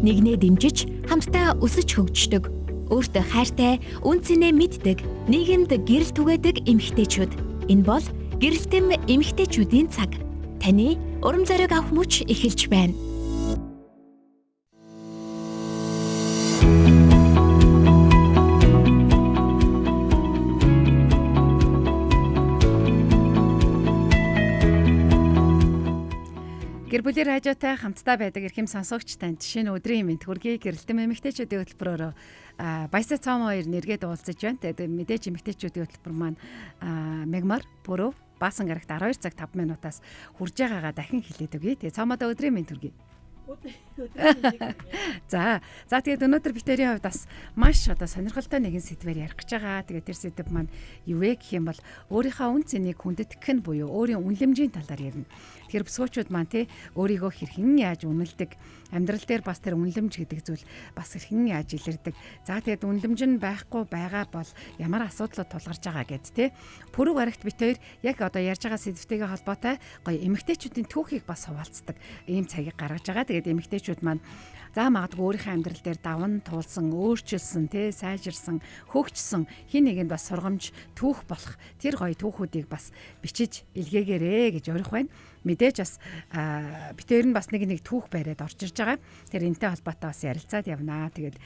нэгнээ дэмжиж, хамтдаа өсөж хөгждөг. Өөртөө хайртай, үн цэнээ мэддэг, нийгэмд гэрэл түгээдэг эмэгтэйчүүд. Энэ бол гэрэлтэм эмэгтэйчүүдийн цаг. Таны урам зориг авах мөч эхэлж байна. Гэр бүлийн радиотай хамтдаа байдаг эрхэм сонсогч танд шинэ өдрийн мэнд хүргэе. Гэрэлтэм эмэгтэйчүүдийн хөтөлбөрөөр Баясаа цаам хоёр нэргээд уулзаж байна. Тэгээд мэдээж эмэгтэйчүүдийн хөтөлбөр маань Мегмар, Пүрэв, Баасан гарагт 12 цаг 5 минутаас хүрж байгаагаа дахин хэлээд өгье. Тэгээд цаамаа өдрийн мэнд хүргэе. За тэгээд өнөөдөр битэрийн хувьд бас маш сонирхолтой нэгэн сэдвээр ярих гэж байгаа. Тэгээд тэр сэдв маань юу вэ гэх юм бол өөрийнхөө үн цэнийг хүндэтгэх нь буюу өөрийн үнэлэмжийн талаар ярина. Тэгэхээр босгочуд маань өөрийгөө хэрхэн яаж үнэлдэг, амьдрал дээр бас тэр үнэлэмж гэдэг зүйл бас хэрхэн яаж илэрдэг. За тэгээд үнэлэмж нь байхгүй байгаа бол ямар асуудлууд тулгарч байгаа гэд Пүрэв гарагт бит хоёр яг одоо ярьж байгаа сэдвтэйгээ холбоотой гоё эмэгтэйчүүдийн түүхийг бас хуваалцдаг ийм цагийг гаргаж байгаа. Тэгээд эмэгтэйчүүд маань магадгүй өөрийнхөө амьдрал дээр даван туулсан, өөрчилсөн, сайжирсан, хөгжсөн хин нэгэнд бас сургамж түүх болох тэр гоё түүхүүдийг бас бичиж илгээгээрэй гэж орих байна. Мэдээж бас битээр нь бас нэг түүх бариад орж ирж байгаа. Тэр энтэй холбоотой бас ярилцаад явнаа. Тэгээд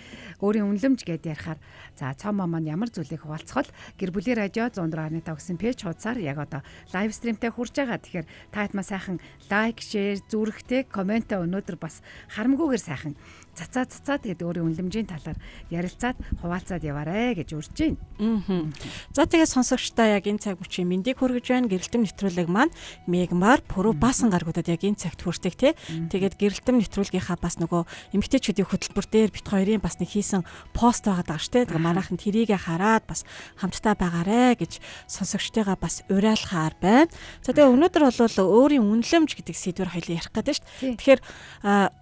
өөрийн үнэлэмж гэдээ ярихаар цаамаа маань ямар зүйлийг хуваалцах бол гэр бүлийн радио 104.5 гэсэн пэйж хуудасаар яг одоо лайв стримтэй хурж байгаа. Тэгэхээр та хэд сайхан лайк, шеэр, зүрхтэй комент өнөөдөр бас харамгүйгээр сайхан цацаа тэгээд өөрийн үнэлэмжийн талаар ярилцаад хуваалцаад яваарэ гэж урьж байна. За тэгээд сонсогчдаа яг энэ цаг бүчийн мэндийг хүргэж байна. Гэрэлтэм нэвтрүүлэг маань Мегмар, Пүрэв, Баасан гарагуудад яг энэ цагт хүрдэг Тэгээд гэрэлтэм нэвтрүүлгийнхаа бас нөгөө эмэгтэйчүүдийн хөтөлбөр дээр бит хоёрын бас нэг хийсэн пост байгаа даа шүү. Тэгээд манайхан тэрийг хараад бас хамтдаа байгаарэ гэж сонсогчтойгоо бас уриалахаар байна. За тэгээд өнөөдөр бол өөрийн үнэлэмж гэдэг сэдвээр хоёул ярих гэдэг шүү. Тэгэхээр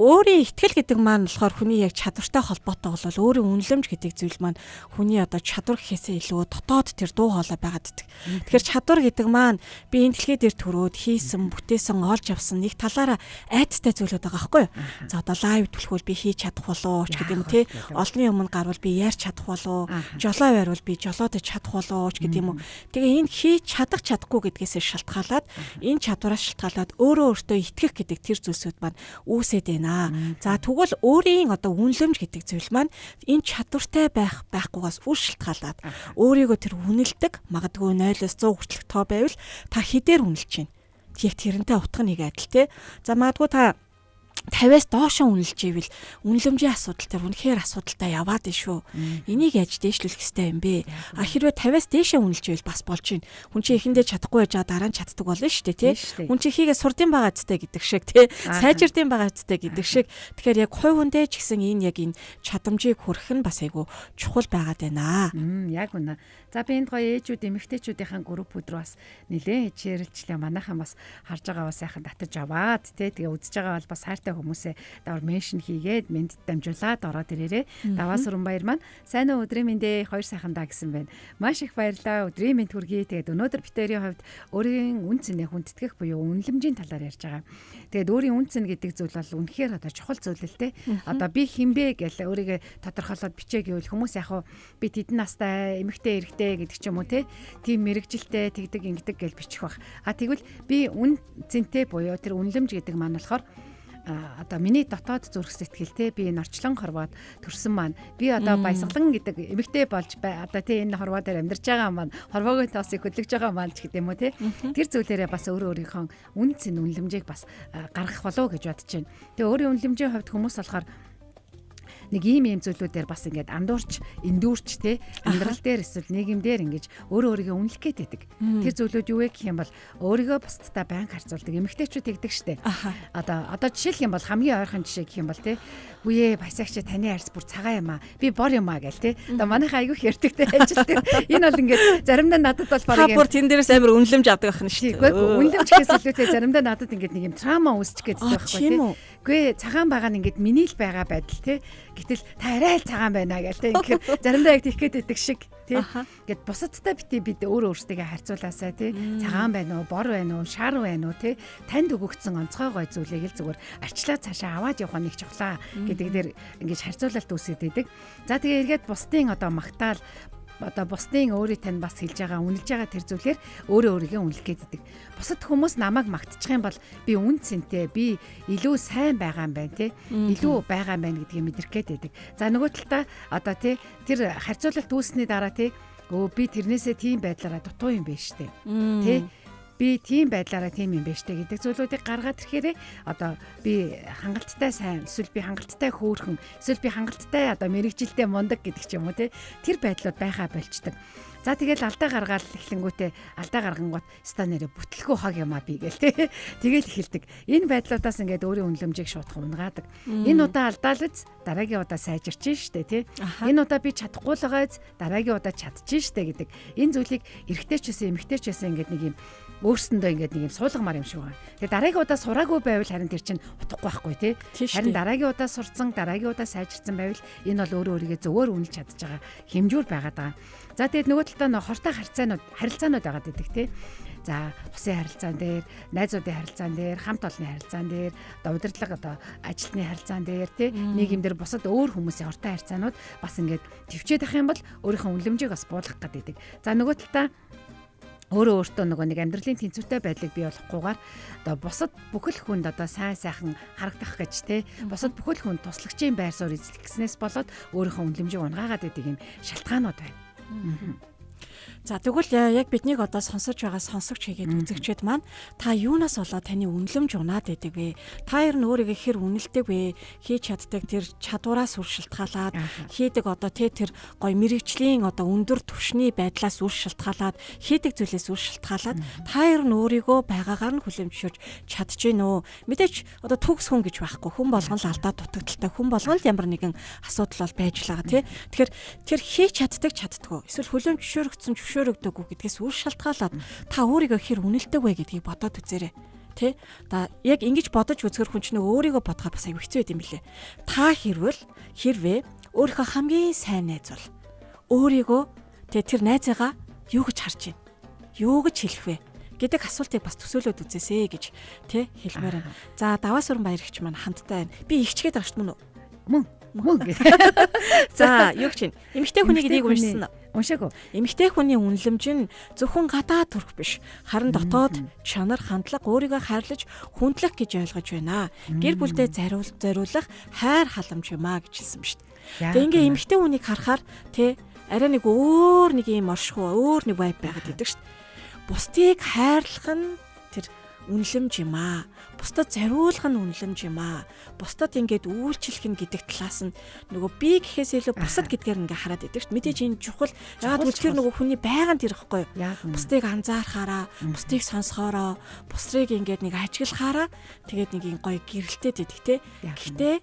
өөрийн итгэл гэдэг маань хүний яг чадвартай холбоотой бол өөрийн үнэлэмж гэдэг зүйл маань хүний одоо чадвар гэхээсээ илүү дотоод тэр дуу хоолой байгаад идэг. Тэгэхээр чадвар гэдэг маань би энэ дэлхий дээр төрөөд хийсэн, бүтээсэн, олж авсан нэг талаараа айдастай зүйлүүд байгаа байхгүй юу? За одоо лайв түлхүүл би хийж чадах болов ч гэдэг юм те. Олонний өмнө гарвал би ярьж чадах болов, жолоо байрвал би жолоодож чадах болов ч гэдэг юм уу. Тэгээ энэ хийж чадах чадахгүй гэдгээс шалтгаалаад энэ чадвараас шалтгаалаад өөртөө итгэх гэдэг тэр зүйлсүүд маань үүсээд байна. За тэгвэл одоо үнэлэмж гэдэг зүйл маань энэ чадвартай байхгүйгээс үл шалтгаалаад өөрийгөө тэр үнэлдэг магадгүй 0-100 хүртэлх тоо байвал та хэдээр үнэлж байна. Яг тэрнтэй утга нэг адил За магадгүй та 50-аас доошоо үнэлж ивэл үнэлэмжийн асуудал тэр үнэхээр асуудалтай яваад шүү. Энийг яаж дээшлүүлэх ёстой юм бэ? Хэрвээ 50-аас дээшээ үнэлж ивэл бас болж байна. Хүн чинь эхэндээ чадахгүй байж дараа нь чаддаг болно шүү дээ, Хүн чинь хийгээ сурдсан байгаа зүтэй гэдэг шиг сайжирдсан байгаа зүтэй гэдэг шиг. Тэгэхээр яг хувь хүндээ ч гэсэн энэ чадамжийг хүрэх нь бас айгүй чухал байгаад байна. Яг үнэ. За би энд гоё ээжүүд эмэгтэйчүүдийн группүүд рүү бас нэлээд хичээлчлээ. Манайхан бас харж байгаа бас сайхан татаж аваад тэгээ үзэж байгаа бол бас хайртай хүмүүсээ давар меншн хийгээд мэд дамжуулаад ороод ирээрээ. Даваа Сүрэнбаяр маань сайн уу өдрийн мэндэ хоёр сайхандаа гэсэн байна. Маш их баярлалаа. Өдрийн мэнд хүргэе. Тэгээд өнөөдөр битэрийн хувьд өөрийн үн цэнээ хүндэтгэх буюу үнэлэмжийн талаар ярьж байгаа. Тэгээд өөрийн үн цэн гэдэг зүйл бол үнэхээр одоо чухал зүйл л Одоо би хинбэ гэж өөрийгөө тодорхойлоод бичээ гэвэл хүмүүс яг би тэдэн настай эмэгтэй эрэгтэй гэдэг ч юм уу тийм мэрэгжилтэй тэгдэг ингэдэг гэж бичих бах. Тэгвэл би үн цэнтэй буюу тэр үнэлэмж гэдэг маань болохоор одоо миний дотоод зүрх сэтгэл би энэ орчлон хорвоод төрсөн маань би одоо баясгалан гэдэг эмэгтэй болж одоо энэ хорвоо дээр амьдарч байгаа маань хорвоогоо тоосыг хөдлөж байгаа маань ч гэдэг юм уу тэр зүйлээрээ бас өөрийнхөө үн цэн үнэлэмжийг бас гаргах болов гэж бодож байна. Тэгээ өөрийн үнэлэмжийн хувьд хүмүүс болохоор нэг ийм зүйлүүдээр бас ингээд андуурч, эндүүрч амьдрал дээр эсвэл нийгэмдэр ингэж өөрийгөө үнэлэх гээд байдаг. Тэр зүйлүүд юу вэ гэх юм бол өөрийгөө бусдтай байнга харьцуулдаг эмэгтэйчүүд тэгдэг штэ. Одоо жишээлх юм бол хамгийн ойрхон жишээ гэх юм бол үе баясагч таны арьс бүр цагаан юм аа. Би бор юм аа гэл Одоо манайхаа айгүйх ярьдагтай ажилтдаг. Энэ бол ингээд заримдаа надад бол барыг бүр тэн дээрээс амар үнэлэмж авдаг байх нь штэ. Үнэлэмж гэхээс илүүтэй заримдаа надад ингээд нэг юм трама үүсчих гээд байдаг байхгүй Үгүй цагаан байгаа нь ингээд миний л байгаа байдал Гэтэл та арай л цагаан байна гэл тэ ингээд заримдаа яг тийх гээд шиг тий. Гэт бусадтай бид өөрөө өөрсдөө харьцуулаасаа тий. Цагаан байна уу, бор байна уу, шар байна уу тий. Танд өгөгдсөн онцгой гой зүйлийг л зүгээр арчлаа цаашаа аваад явах нэг чухлаа гэдэг дээр ингэж харьцуулалт үүсээд байдаг. За тэгээ эргээд бусдын одоо магтаал одоо бусдын өөрийг тань бас хэлж байгаа үнэлж байгаа тэр зүйлээр өөрөө өөрийгөө үнэлэх гэдэг. Бусад хүмүүс намайг магтчих юм бол би үн цэнтэй, би илүү сайн байгаа юм байна тий. Илүү байгаа юм байна гэдгийг мэдрэх гээд байдаг. За нөгөө талдаа одоо тий тэр харьцуулалт үүснээ дараа тий би тэрнээсээ тийм байдлаараа дутуу юм байна штэ. Тий би тийм байдлаараа тийм юм байна штэ гэдэг зүйлүүдийг гаргаад ирэхээр одоо би хангалттай сайн, эсвэл би хангалттай хөөрхөн, эсвэл би хангалттай одоо мэрэгжилтэй мундаг гэдэг ч юм уу тий тэр байдлууд байхаа болчдөг. За тэгэл алдаа гаргаад эхлэнгүүтээ алдаа гаргангууд станерэ бүтлэхүү хаг юмаа би гээл тий тэгэл эхэлдэг. Энэ байдлуудаас ингээд өөрийн үнэлэмжийг шуудах унгаадаг. Энэ удаа алдаалж дараагийн удаа сайжирч штэ тий. Энэ удаа би чадахгүй л байгааз дараагийн удаа чадчих штэ гэдэг. Энэ зүйлийг эргэжтэй ч байсан эмэгтэй ч байсан ингээд нэг юм өөрсөндөө ингээд нэг юм суулгамаар юм шиг байна. Тэгээ дараагийн удаа сураагүй байвал харин тэр чинь утгагүй байхгүй тий. Харин дараагийн удаа сурцсан, дараагийн удаа сайжирсан байвал энэ бол өөрөө өөрийгөө зөвөр үнэлж чадж байгаа хэмжүүр байгаад байгаа. За тэгээд нөгөө талдаа нөө хортой харилцаанууд байгаад идэг тий. За усын харилцаан дээр, найзуудын харилцаан дээр, хамт олонны харилцаан дээр, одоо удирдлага одоо ажилтны харилцаан дээр тий нийгэмдэр бусад өөр хүмүүсийн хортой харилцаанууд бас ингээд төвчээд ах юм бол өөрийнхөө үнэлэмжийг бас буулгах гэдэг. За нөгөө талдаа өөртөө нөгөө нэг амьдралын тэнцвэртэй байдлыг бий болохгүйгээр одоо бусад бүхэл хүнд одоо сайн сайхан харагдах гэж те бусад бүхэл хүнд туслагчийн байр суурь эзлэхснээс болоод өөрийнхөө үнэлэмжийг унгаагаад байдаг юм шалтгаанууд байна. За тэгвэл яг биднийг одоо сонсож байгаа сонсогч хийгээд үзэгчид маань та юунаас болоод таны үнэлэмж унаад байдаг вэ? Та ер нь өөрийгөө хэр үнэлдэг вэ? Хийж чаддаг тэр чадвараас үр шалтгаалаад хийдэг одоо тэр гой мэрэгжлийн одоо өндөр түвшний байдлаас үр шалтгаалаад хийдэг зүйлээс үр шалтгаалаад та ер нь өөрийгөө байгаагаар нь хүлэмжшүүлж чадчихэв нөө? Мэдээч одоо төгс хүн гэж байхгүй. Хүн болгон л алдаа дутагдaltaй. Хүн болгон л ямар нэгэн асуудал бол байж л байгаа тий. Тэгэхээр тэр хийж чаддаггүй. Эсвэл хүлэмжшөөрөгдсөн зөвшөөрөгдөөгүй гэдгээс үр шалтгаалаад та өөрийгөө хэр үнэлдэг вэ гэдгийг бодоод үзээрэй. Тэ? Да яг ингэж бодож үзэхэр хүн чинь өөрийгөө бодоход бас аюу хэцүү байд юм билэ. Та хэрвээ өөрийнхөө хамгийн сайн найз бол өөрийгөө тэр найзаагаа юу гэж харж байна? Юу гэж хэлэх вэ? гэдэг асуултыг бас төсөөлөд үзээсэй гэж тэ хэлмээр байна. За даваа сүрэн баярагч маань хамтдаа байна. Би ихчгээд байгаа шүү дээ мөн гэх. За юу гэж байна? Эмэгтэй хүний гэдгийг уншсан. Уншаагүй. Эмэгтэй хүний үнэлэмж нь зөвхөн гадаад төрх биш. Харин дотоод чанар, хандлага, өөрийгөө хайрлаж хүндлэх гэж ойлгож байна. Гэр бүлдээ зориулах хайр халамж юм а гэж хэлсэн биз дээ. Тэгээ ингээ эмэгтэй хүнийг харахаар арай нэг өөр нэг юм оршихуй, өөр нэг vibe байгаад идэг шүү дээ. Бусдыг хайрлах нь тэр үнэлэмж юм аа. Бусдад зориулах нь үнэлэмж юм аа. Бусдад ингээд үйлчлэх нь гэдэг талаас нь нөгөө би гэхээс илүү бусад гэдгээр ингээ хараад идэг шүү дээ. Мэдээж энэ чухал. Яагаад гэвэл тэр нөгөө хүний байгаанд ирэхгүй юу? Бусдыг анзаарахаараа, бусдыг сонсохоороо, бусдыг ингээд нэг ажиглахаараа тэгээд нэг юм гоё гэрэлтээд идэг те. Гэхдээ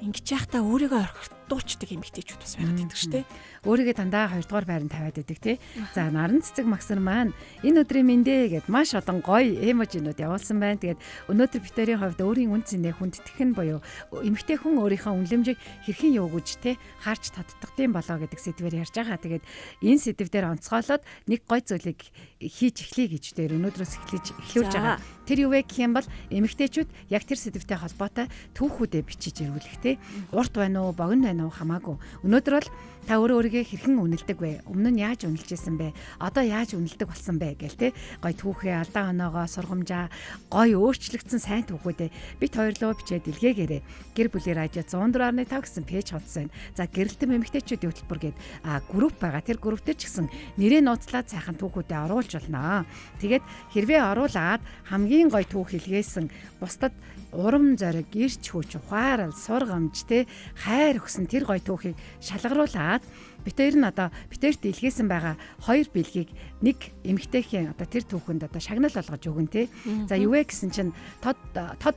ингэж яхтаа өөрийгөө орхитуучдаг эмэгтэйчүүд бас байгаад идэг шүү дээ. Өөрийгөө дандаа 2 дугаар байранд тавиад идэг тий. За наран цэцэг магсар маань энэ өдрийн мэндэ гэд маш олон гоё эможинууд явуулсан байна. Тэгээд өнөөдөр битэрийн хувьд өөрийн үн цэнэ хүндэтгэх нь буюу эмэгтэй хүн өөрийнхөө үнэлэмжийг хэрхэн юугүйж тий харж татдагтын болоо гэдэг сэдвээр ярьж байгаа. Тэгээд энэ сэдв дээр онцгойлоод нэг гоё зүйлийг хийж эхлэе гэж дээр өнөөдрөөс эхлүүлж байгаа. Тэр юу вэ гэх юм бол эмэгтэйчүүд яг тэр сэдвтэй холбоотой түүхүүдэд бичиж ирүүлэх тий. Урт байна уу, богино байна уу хамаагүй. Өнөөдөр бол та өөрийгөө хэрхэн үнэлдэг вэ? Өмнө нь яаж үнэлж байсан бэ? Одоо яаж үнэлдэг болсон бэ гээл те. Гой түүхээ алдаа оноогоо сургамжаа гой өөрчлөгдсөн сайн түүхүүдээ бит хоёрлоо бичээд илгээгээрэй. Гэр бүлийн радио 104.5 гэсэн пэйж хуудсан. За гэрэлтэн эмэгтэйчүүдийн хөтөлбөр гээд групп байгаа. Тэр групптэй ч гэсэн нэрээ нууцлаад сайхан түүхүүдэд оруулж болно. Тэгээд хэрвээ оруулаад хамгийн гой түүх илгээсэн бусдад урам зориг, ирч хүч, ухаарал, сургамж те хайр өгсөн тэр гоё түүхийг шалгаруулад битээр нь одоо битээрт илгээсэн байгаа 2 бэлгийг нэг эмэгтэйхэн одоо тэр түүхэнд одоо шагнал болгож өгөн те. За юу вэ гэсэн чинь тод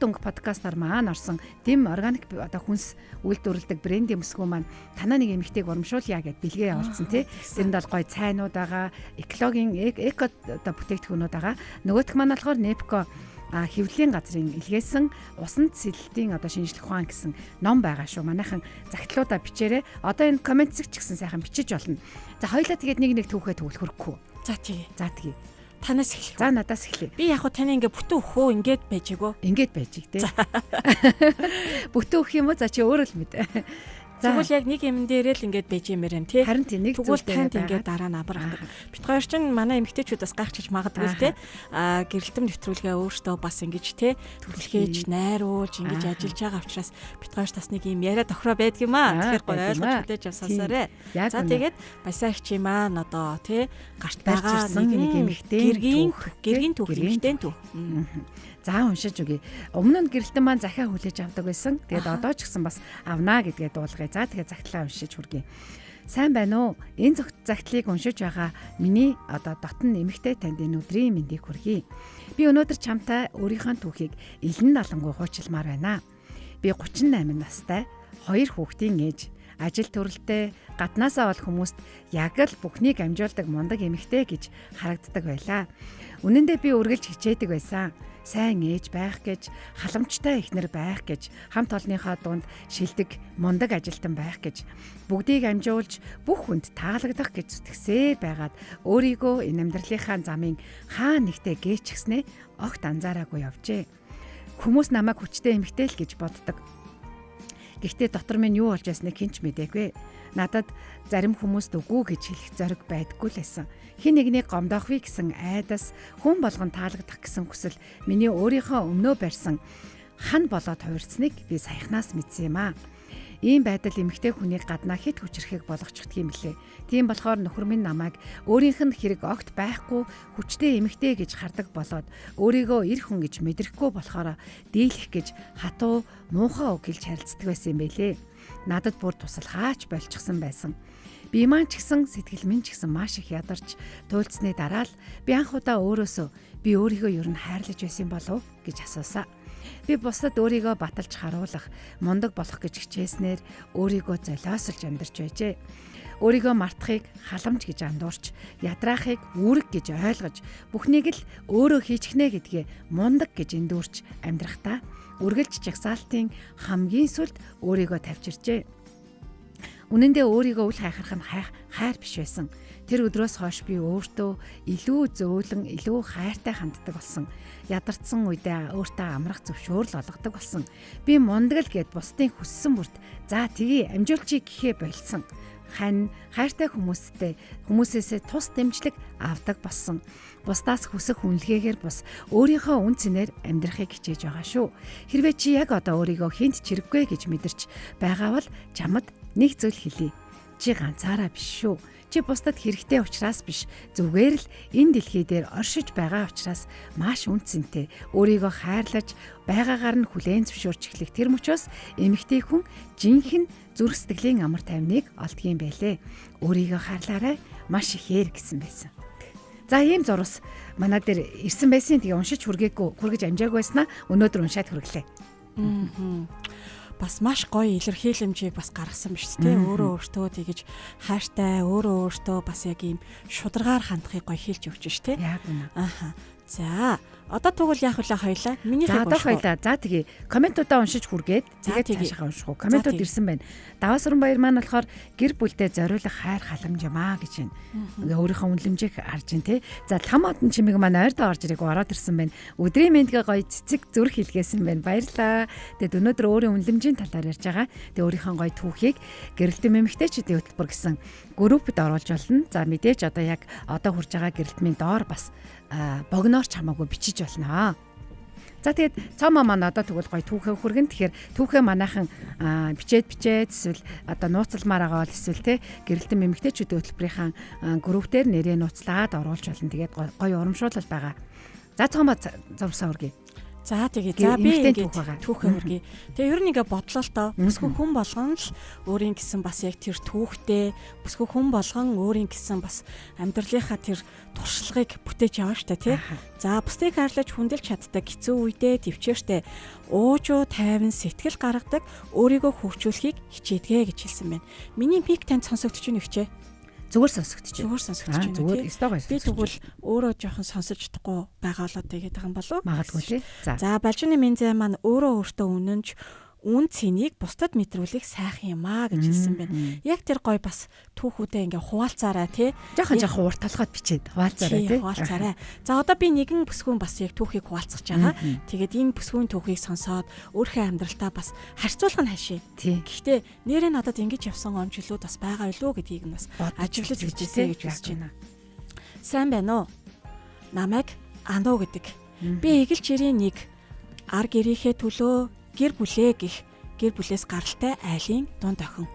өнгө подкастаар маань орсон дэм органик одоо хүнс үйлдвэрлэдэг брендийн өсгөө маань танаа нэг эмэгтэйг урамшуулъя гэд бэлгээ явуулсан те. Тэрэнд бол гоё цайнууд байгаа, экологийн эко одоо бүтээгдэхүүнүүд байгаа. Нөгөөх маань болохоор Непко хэвлэлийн газрын илгээсэн усанд сэлэлтийн одоо шинжлэх ухаан гэсэн ном байгаа шүү. Манайхан загтлуудаа бичээрэй. Одоо энэ комент зэг ч гэсэн сайхан бичиж болно. За хоёлаа тэгээд нэг түүхээ төгөлхөрөхгүй. За тэгээ. За тэгээ. Танаас эхлэх. За надаас эхлэе. Би яг хуу таны ингээ бүтэн өхөө ингээд байж гоо. Ингээд байж иг те. Бүтэн өх юм уу? За чи өөрөө л мэд. Тэгвэл яг нэг юм дээрээ л ингээд байж юмэр юм тий. Харин тийм нэг зүйл танд ингээд дараа нь абаргадаг. Бид хоёр чинь манай эмэгтэйчүүдээс гайхчих магадгүй л тий. Гэрэлтэм нэвтрүүлгээ өөртөө бас ингэж тий түлхээж найруулж ингэж ажиллаж байгаа учраас бид хоёр бас нэг юм яриа тохироо байдаг юм аа. Тэгэхээр гоё ойлгож мэдээж авсаасаарэ. За тэгээд баясаагч юм аа одоо тий гарт байгаа нэг эмэгтэй гэргийн түүх эмэгтэй түүх. За уншиж үгүй. Өмнө нь гэрэлтэн маань захиа хүлээж авдаг байсан. Тэгээд одоо ч гэсэн бас авнаа гэдгээ дуулгая. За тэгээд загтлаа уншиж хүргэе. Сайн байна уу? Энэ загтлыг уншиж байгаа миний одоо дотн эмэгтэй танд энэ өдрийн мэндийг хүргэе. Би өнөөдөр чамтай өөрийнхөө түүхийг элен далангуй хуучилмаар байна. Би 38 настай, 2 хүүхдийн ээж, ажил төрөлтэй, гаднаасаа бол хүмүүст яг л бүхнийг амжуулдаг мундаг эмэгтэй гэж харагддаг байлаа. Үнэн дээр би үргэлж хичээдэг байсан. Сайн ээж байх гэж, халамжтай эхнэр байх гэж, хамт олонныхоо дунд шилдэг мундаг ажилтан байх гэж, бүгдийг амжуулж бүх хүнд таалагдах гэж зүтгэсээ байгаад өөрийгөө энэ амьдралынхаа замын хаа нэгтээ гээчихснээ огт анзаараагүй явжээ. Хүмүүс намайг хүчтэй эмэгтэй л гэж боддог. Гэхдээ дотор минь юу болж байсныг хэн ч мэдээгүй. Надад зарим хүмүүст үгүй гэж хэлэх зориг байдаггүй л байсан. Хин нэгнийг гомдоохвэ гэсэн айдас, хүн болгон таалагдах гэсэн хүсэл миний өөрийнхөө өмнөө барьсан хан болоод хувирсныг би саяхнаас мэдсэн юм аа. Ийм байдал эмэгтэй хүнийг гаднаа хэд хүчрэхийг болгочихдаг юм лээ. Тийм болохоор нөхөр минь намайг өөрийнх нь хэрэг огт байхгүй хүчтэй эмэгтэй гэж хардаг болоод өөрийгөө эр хүн гэж мэдрэхгүй болохоор дийлэх гэж хатуу муухай үг хэлж харилцдаг байсан юм байлээ. Надад бүр туслахаач болчихсон байсан. Би маань ч гэсэн сэтгэл минь ч гэсэн маш их ядарч туйлцсны дараа л би анх удаа өөрөөсөө би өөрийгөө ер нь хайрлаж байсан болов гэж асуусаа. Би бусдад өөрийгөө баталж харуулах, мундаг болох гэж хичээснээр өөрийгөө золиосолж амьдарч байжээ. Өөрийгөө мартахыг халамж гэж андуурч, ядраахыг үүрэг гэж ойлгож, бүхнийг л өөрөө хийчихнэ гэдгээ мундаг гэж эндүрч амьдрахдаа үргэлж жагсаалтын хамгийн сүлд өөрийгөө тавьчирчээ. Үнэн дээр өөрийгөө үл хайхрах нь хайр биш байсан. Тэр өдрөөс хойш би өөртөө илүү зөөлөн, илүү хайртай ханддаг болсон. Ядарсан үедээ өөртөө амрах зөвшөөрөл олгодог болсон. Би мундаг л гэд бусдын хүссэн бүрт за тгий амжуулчий гэхээ болсон. Хайртай хүмүүсээсээ тус дэмжлэг авдаг болсон. Бусдаас хүсэх хүнлэгээр бус өөрийнхөө үн цэнээр амьдрахыг хичээж байгаа шүү. Хэрвээ чи яг одоо өөрийгөө хинт чирэггүй гэж мэдэрч байгаа бол чамд нэг зүйл хэлье. Чи ганцаараа биш шүү. Чи бусдад хэрэгтэй учраас биш. Зүгээр л энэ дэлхий дээр оршиж байгаа учраас маш үнцэнтэй. Өөрийгөө хайрлаж байгаагаар нь хүлээн зөвшөөрч эхлэх тэр мөчөөс эмэгтэй хүн жинхэнэ зүрх сэтгэлийн амар тайвныг олдгийн байлээ. Өөрийгөө хайрлаарай, маш ихээр гэсэн байсан. За ийм зурвас манай дээр ирсэн байсан. Тэгээ уншиж хүргэж амжаагүй байснаа өнөөдөр уншаад хүргэлээ. Бас маш гоё илэрхийлэмжийг бас гаргасан биз дээ. Өөрөө өөртөө тэгэж хайртай, өөрөө өөртөө бас яг ийм шударгаар хандахыг гоё хэлж өгч ш тэ. Яг үнэ. Аха. За одоо тэгвэл яах вэ хоёлаа? Минийхийг хоёлаа. За тэгээ комментуудаа уншиж хүргээд тэгээд цаашаа унших уу. Комментууд ирсэн байна. Даваасран баяр маань болохоор гэр бүлдээ зориулах хайр халамж юм аа гэж байна. Ингээ өөрийнхөө үнэлэмжийг харж байна те. За лам одон чимэг маань ойртоо орж ирэх ороод ирсэн байна. Өдрийн мэндгээ гоё цэцэг зүрх хэлгээсэн байна. Баярлаа. Тэгээд өнөөдөр өөрийн үнэлэмжийн талаар ярьж байгаа. Тэгээд өөрийнхөө гоё түүхийг гэрэлтэн эмэгтэйчүүдийн хөтөлбөр гэсэн группд оруулж болно. За мэдээж одоо яг одоо хурж байгаа гэрэлтмийн доор бас богноор ч хамаагүй бичиж болно. За тэгээд цаамаа маань одоо тэгвэл гоё түүхээ хүргэн. Тэгэхээр түүхээ манайхан бичээд эсвэл одоо нууцламаар байгаа бол эсвэл те гэрэлтэн эмэгтэйчүүдийн хөтөлбөрийн групп дээр нэрээ нууцлаад оруулж болно. Тэгээд гоё урамшуулал байгаа. За цаамаа зурсаа хүргэе. За тэгээд за би ингээд түүхээ хүргэе. Тэгээ ер нь ингээ бодлоо л тоо. Бүсгүй хүн болгон л өөрийн гэсэн бас яг тэр түүхтэй, бүсгүй хүн болгон өөрийн гэсэн бас амьдралынхаа тэр туршлагыг бүтээж яваа штэ тий. За бусдыг хайрлаж хүндэлж чаддаг хэцүү үедээ төвчээртэй уужуу тайван сэтгэл гаргадаг өөрийгөө хөгжүүлэхийг хичээдгээ гэж хэлсэн байна. Миний пик танд сонсогдож байна хичээ. зүгээр сонсогдож байна. Зүгээр сонсогдож байна. Зүгээр стогоо. Би тэгвэл өөрөө жоохон сонсож чадахгүй байгаа болоод тэгээд байгаа юм болов уу? Магадгүй тий. За балжууны минзээ маань өөртөө үнэнч үн цэнийг бусдад мэдрүүлэх сайхан юм аа гэж хэлсэн байна. Яг тэр гой бас түүхүүдээ ингээ хуваалцаарай тий. Жохон урт толгойд бичээд хуваалцаарай тий. Хуваалцаарай. За одоо би нэгэн бүсгүйн бас яг түүхийг хуваалцах байгаа. Тэгээд энэ бүсгүйн түүхийг сонсоод өөрийнхөө амьдралтаа бас харьцуулах нь хайшаа. Гэхдээ нэрээ надад ингэж явсан онцлогуд бас байгаа юу гэдгийг нь бас ажиглаж үзчихье гэж үзэж байна. Сайн байна уу? Намайг Ану гэдэг. Би эгэл жирийн нэг ар гэрийнхээ төлөө гэр бүлээ гих гэр бүлээс гаралтай айлын дунд охин.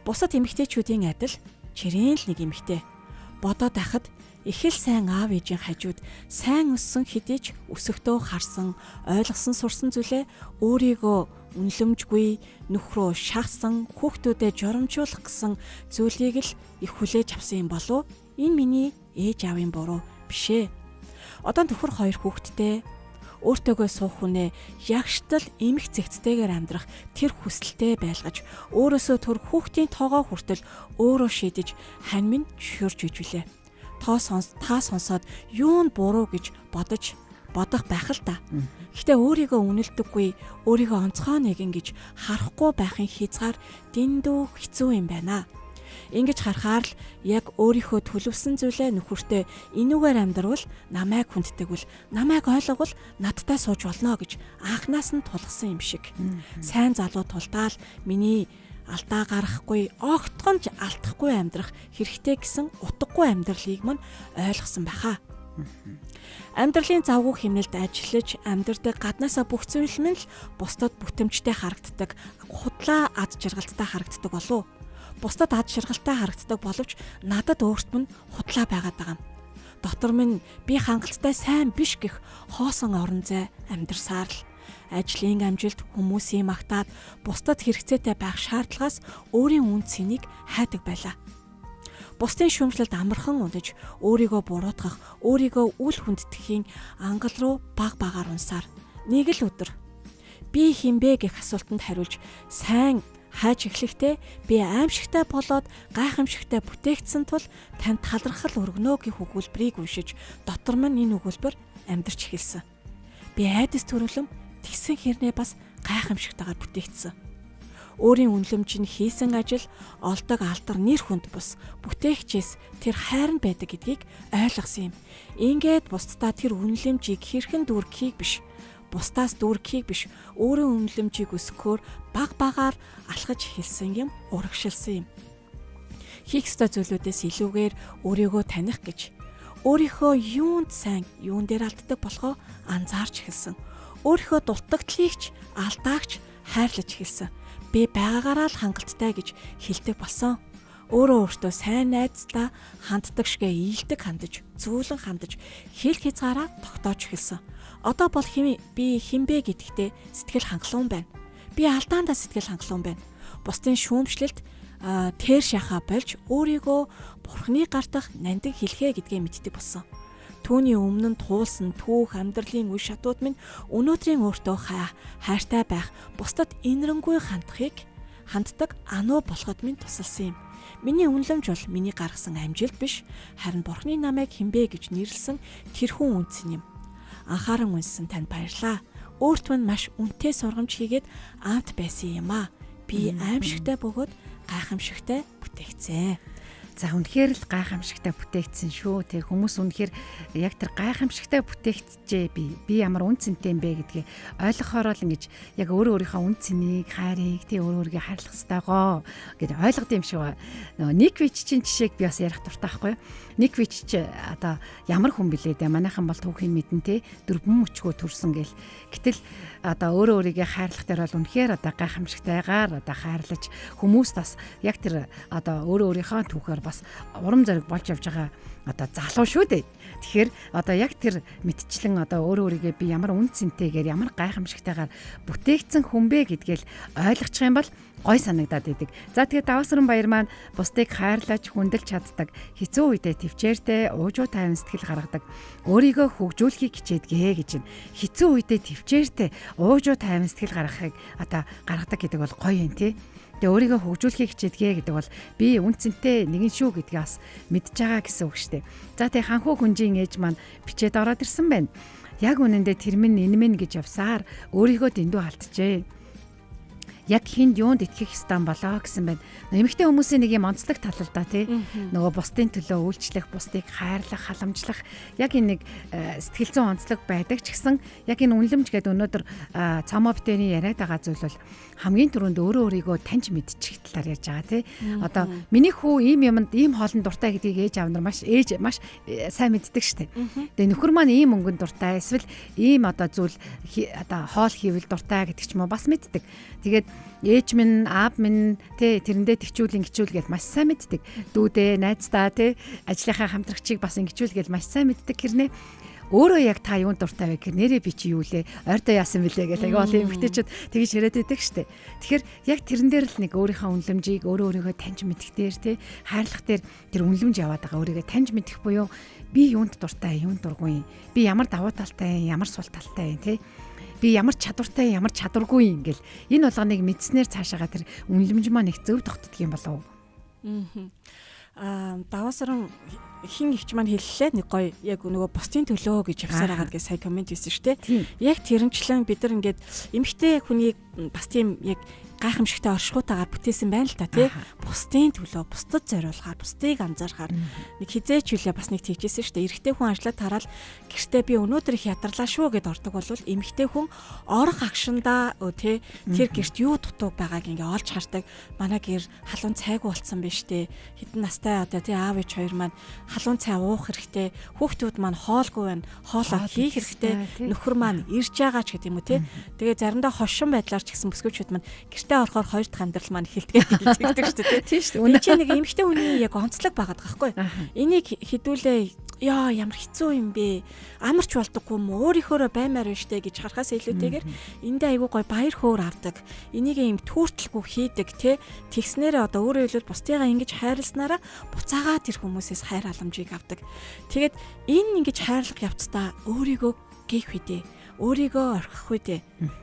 Бусад эмэгтэйчүүдийн адил чирийн л нэг эмэгтэй. Бодоод байхад их л сайн аав ээжийн хажууд сайн өссөн хэдий ч өсөхдөө харсан, ойлгосон сурсан зүйлээ өөрийгөө үнлэмжгүй нөхрөө шахсан, хүүхдүүдэд жоромжуулах гэсэн зүйлийг л их хүлээж авсан юм болов. Энэ миний ээж аавын буруу биш ээ. Одоо нөхөр 2 хүүхэдтэй өөртөөгөө суух хүнээ ягштал эмх зэгцтэйгээр амьдрах тэр хүсэлтэд байлгаж өөрөөсөө төр хүүхдийн тоогоо хүртэл өөрөө шийдэж хань минь шүрж ижвлээ. Та сонсоод юу нь буруу гэж бодох байх л та. Гэхдээ өөрийгөө үнэлдэггүй, өөрийгөө онцгой нэгэн гэж харахгүй байхын хязгаар дэндүү хэцүү юм байна. Ингэж харахаар л яг өөрийнхөө төлөвсөн зүйлээ нөхөртөө энүүгээр амьдрал намайг хүнддэгвэл, намайг ойлгол надтай сууж болно гэж анханаас нь тулгсан юм шиг. Сайн залуу тулдаал миний алдаа гаргахгүй, огтхонж алдахгүй амьдрах хэрэгтэй гэсэн утгагүй амьдралыг мань ойлгосон байхаа. Амьдралын завгүй хэмнэлд ажиллаж амьдрдаг гаднаасаа бүх зүйл нь л бусдад бүтэмжтэй харагддаг, худлаа ад жаргалттай харагддаг болов. Бусдад ад жаргалтай харагддаг боловч надад өөрт минь худлаа байгаад байгаа юм. Дотор минь би хангалттай сайн биш гэх хоосон орон зай амьдарсаар л ажлын амжилт хүмүүсийн магтаад бусдад хэрэгцээтэй байх шаардлагаас өөрийн үн цэнийг хайдаг байлаа. Бусдын шүүмжлэлд амархан унаж өөрийгөө буруутгах, өөрийгөө үл хүндэтгэхийн ангал руу багаар унсаар нэг л өдөр би хинбэ гэх асуултанд хариулж сайн хайж эхлэхдээ би аимшигтай болоод гайхамшигтай бүтээгдсэн тул танд талархал өргөнө гэх өгүүлбэрийг уншиж дотор минь энэ өгүүлбэр амьдарч эхэлсэн. Би айдас төрөлм тэгсэн хэрнээ бас гайхамшигтайгаар бүтээгдсэн. Өөрийн үнэлэмж нь хийсэн ажил олдог алдар нэр хүнд бус бүтээгчээс тэр хайрн байдаг гэдгийг ойлгосон юм. Ингээд бусдаа тэр үнэлэмжийг хэрхэн дүүргэхийг биш, бусдаас дүүргэхийг биш, өөрийн үнэлэмжийг өсгөхөөр багаар алхаж эхэлсэн юм, урагшилсан юм. Хийх ёстой зүйлүүдээс илүүгээр өөрийгөө таних гэж, өөрийнхөө юунд сайн, юун дээр алддаг болохоо анзаарч эхэлсэн. Өөрийнхөө дутагдлагч, алдаагч хайрлаж эхэлсэн. Би байгаагаараа л хангалттай гэж хэлдэг болсон. Өөртөө сайн найзтай ханддаг шигэ ийдэг хандаж, зөөлөн хандаж, хэл хязгаараа тогтоож эхэлсэн. Одоо бол би хинбэ гэдэгтээ сэтгэл хангалуун байна. Би алдаандаа сэтгэл хангалуун байна. Бусдын шүүмжлэлд тэр шахаа болж өөрийгөө бурхны гартах нандин хэлхээ гэдгээ мэддэг болсон. Түүний өмнө нь туулсан түүх амьдралын үе шатууд минь өнөөдрийн өөртөө хайртай байх, бусдад инэрэнгүй ханддаг Ану болоход минь тусалсан юм. Миний үнэлэмж бол миний гаргасан амжилт биш, харин бурхны намайг хинбэ гэж нэрлсэн тэрхүү үнцэн юм. Анхааран үнсэн танд баярлаа. Өөрт минь маш үнэтэй сургамж хийгээд амт байсан юм аа. Би аимшигтай бөгөөд гайхамшигтай бүтээгцээ. За үнэхээр л гайхамшигтай бүтээгдсэн шүү. Тэг хүмүүс үнэхээр яг тэр гайхамшигтай бүтээгдэжээ би ямар үн цэнтэй юм бэ гэдгийг ойлгохоор л ингэж яг өөрийнхөө үн цэнийг, хайрыг тий өөрийгөө хайрлах ёстойгоо гэж ойлгод юм шиг ба. Нөгөө Никвичийн жишээг би бас ярих дуртай байхгүй юу? Никвич одоо ямар хүн блээ дээ? Манайхан бол түүхийн мэдэн тий дөрвөн мөчгөө төрсөн гэл. Гэтэл одоо өөрийгөө хайрлах дээр бол үнэхээр одоо гайхамшигтайгаар одоо хайрлаж хүмүүст бас яг тэр одоо өөрийнхөө түүхээр бас урам зориг болж явж байгаа одоо залуу шүү дээ. Тэгэхээр одоо яг тэр мэдчлэн одоо өөрийгөө би ямар үн цэнтэйгээр ямар гайхамшигтайгаар бүтээгдсэн хүн бэ гэдгээл ойлгочих юм бол гой санагдаад идэг. За тэгээд Давасран баяр маань бусдыг хайрлаж хүндэлж чаддаг, хэцүү үедээ төвчээртэй уужуу тайван сэтгэл гаргадаг, өөрийгөө хөгжүүлэхийг хичээдгээ гэж байна. Хэцүү үедээ төвчээртэй уужуу тайван сэтгэл гаргахыг одоо гаргадаг гэдэг бол гоё юм тий. Тэгээ өөрийгөө хөгжүүлэхийг хичээдгээ гэдэг бол би үнцэнтэй нэгэн шүү гэдгийг бас мэдж байгаа гэсэн үг шүү дээ. За тэгээ ханхуу хүнжийн ээж маань бичээд ороод ирсэн байна. Яг үнэндээ тэр минь энэ минь гэж явсаар өөрийгөө дэндүү алдчихжээ. Яг хинд юунд итгэх стан болоо гэсэн байна. Эмэгтэй хүмүүсийн нэг юм онцлог тал л да тий. Нөгөө бусдын төлөө үйлчлэх, бусдыг хайрлах, халамжлах яг энэ нэг сэтгэл зүйн онцлог байдаг ч гэсэн яг энэ үнлэмж гэдэг өнөөдөр цомоо битээний яриад байгаа зүйл бол хамгийн түрүүнд өөрөө өөрийгөө таньж мэдчих талаар ярьж байгаа тий. Одоо миний хүү ийм юмд ийм хоолнд дуртай гэдгийг ээж аав нар маш сайн мэддэг штеп. Тэгээ нөхөр маань ийм өнгөнд дуртай, эсвэл ийм одоо зүйл одоо хоол хийвэл дуртай гэдэг ч юм уу бас мэддэг. Тэгээд ээж минь, аав минь тэ тэрэндээ тэгчүүл ингэчүүл гэж маш сайн мэддэг. Дүүдээ, найздаа тэ ажлынхаа хамтрагчийг бас ингэчүүл гэж маш сайн мэддэг хэрнээ. Өөрөө яг та юунд дуртай вэ гэхээр нэрээ би чи юу лээ? Ойртоо яасан бэлээ гэх аяга бол эмэгтэйчүүд тэгж яриад байдаг штэ. Тэгэхээр яг тэрэн дээр л нэг өөрийнхөө үнлэмжийг өөрийгөө таньж мэдэх дээр тэ хайрлах дээр тэр үнлэмж яваад байгаа. Өөрийгөө таньж мэдэх буюу би юунд дуртай, юунд дургүй, би ямар давуу талтай, ямар сул талтай тэ. Би ямар чадвартай, ямар чадваргүй юм гэл энэ болгоныг мэдснээр цаашаага тэр үнлэмж маань их зөв тогтдог юм болов. Даваасран хин ихч маань хэллээ нэг гоё яг нөгөө бусдын төлөө гэж явсаар байгаа гэж сая комент хийсэн шүү дээ. Яг тэрнчлэн бид нар ингээд эмэгтэй хүнийг бас тийм яг гайхамшигтай оршихуутаагаар бүтээсэн байна л та тий. Бусдын төлөө, бусдад зориулахаар, бусдыг анзаарахаар нэг хизээч үлээ бас нэг тэгжсэн шүү дээ. Эрэгтэй хүн ажлаа тараад гэртээ би өнөөдөр их ядарлаа шүү гэд ордог бол эмэгтэй хүн орох агшиндаа тий тэр гэрт юу дутууг байгааг ингээ олж хардаг. Манай гэр халуун цайгүй болцсон байж тээ. Хэдэн настай одоо тий аав ээж хоёр маань халуун цай уух хэрэгтэй. Хүүхдүүд маань хоолгүй байна. Хоолоо хийх хэрэгтэй. Нөхөр маань ирж байгаа ч гэдэг юм уу тий. Тэгээ заримдаа хошин байдлаар ч гэсэн бүсгүйчүүд маань гэртээ орохоор хоёр дахь амьдрал маань эхэлдэг хэлдэг шүү дээ тий шүү дээ. Үнэ нэг эмэгтэй хүний яг онцлог байгаад байгаа байхгүй. Энийг хідүүлээ яа ямар хэцүү юм бэ? Амарч болдоггүй юм уу? Өөрийнхөөрөө баймаар байна штэ гэж харахаас илүүтэйгээр эндээ айгүй гой баяр хөөр авдаг. Энийг юм түүртэлгүй хийдэг тий. Тэгснээрээ одоо өөрөө хэлбэл бусдыгаа ингэж хайрласнараа буцаагаа тэр хүмүүсээс хайр халамжийг авдаг. Тэгээд энэ ингэж хайрлах явцдаа өөрийгөө гээх үедээ өөрийгөө орхих үедээ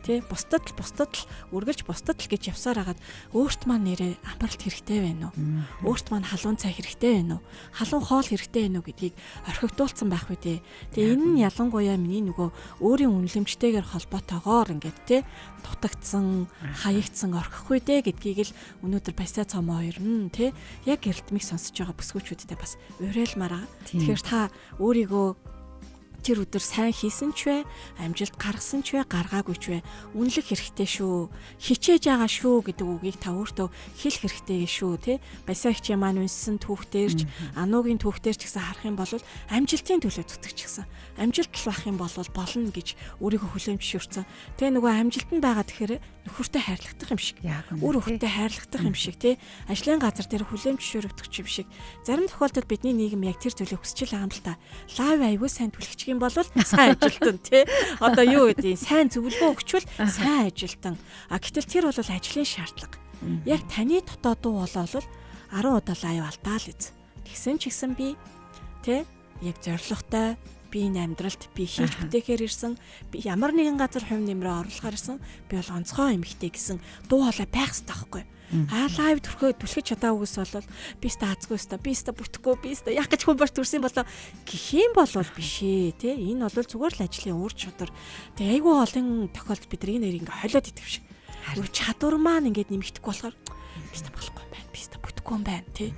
тий бусдад л үргэлж бусдад л гэж явсаар хагаад өөрт маань нэрээ амралт хэрэгтэй байна уу? Өөрт маань халуун цай хэрэгтэй байна уу? Халуун хоол хэрэгтэй байна уу гэдгийг орхигдуулсан байх үедээ. Тэгээ энэ нь ялангуяа миний нөгөө өөрийн үнэлэмжтэйгээр холбоотойгоор ингээд тий дутагдсан, хаягдсан орхих үедээ гэдгийг л өнөөдөр Баясаа цомоо хоёр нь тий яг гэрэлтмийг сонсож байгаа бүсгүйчүүдэд бас уриалмаар байгаа. Тэгэхээр та өөрийгөө тэр өдөр сайн хийсэн ч вэ, амжилт гаргасан ч вэ, гаргаагүй ч вэ, үнэлэх хэрэгтэй шүү. Хичээж байгаа шүү гэдэг үгийг та өөртөө хэлэх хэрэгтэй шүү, тий. Баясаа хичээ маань үнсэн түүхтэрч, ануугийн түүхтэрч гэсэн харах юм бол амжилтын төлөө зүтгэж гисэн. Амжилт л бах юм бол болно гэж өөрийгөө хүлээмжшүүлсэн. Тэгээ нөгөө амжилтанд байгаа тэгэхээр нөхөртэй хайрлагдах юм шиг, үр хөвгтэй хайрлагдах юм шиг, тий. Ажлын газар дээр хүлээмжшүүлэгдэх юм шиг. Зарим тохиолдолд бидний нийгэм яг тэр зүйлийг хүсэж байгаа юм л та. Лав аягүй сайн түлхэж юм бол сайн ажилтан тий. Одоо юу гэдэг сайн зөвлөгөө өгчвөл сайн ажилтан. Гэтэл тэр бол ажлын шаардлага. Яг таны дотоод дуу болоо бол 10 удаа лайв алдаа л үз. Тэгсэн ч гэсэн би тий яг зоригтой би энэ амьдралд би хийж бүтээхээр ирсэн. Би ямар нэгэн газар хувь нэмрээ оруулахаар ирсэн. Би бол онцгой эмэгтэй гэсэн дуу хоолой байх хэрэгтэй байхгүй. Лайв түлхэж чадаагүйс бол би стаацгүйс та би ста бүтэхгүй би ста яг гэж хүн барь төрсөн болоо гэх юм бол биш ээ тий. Энэ бол зүгээр л ажлын үр чадвар. Тэгээ айгүй олон тохиолдолд бид нар энэ ингээ холиод идэв шиг. Чадвар маань ингээд нэмэгдэхгүй болохоор би ста болохгүй юм байна. Би ста бүтэхгүй юм байна тий.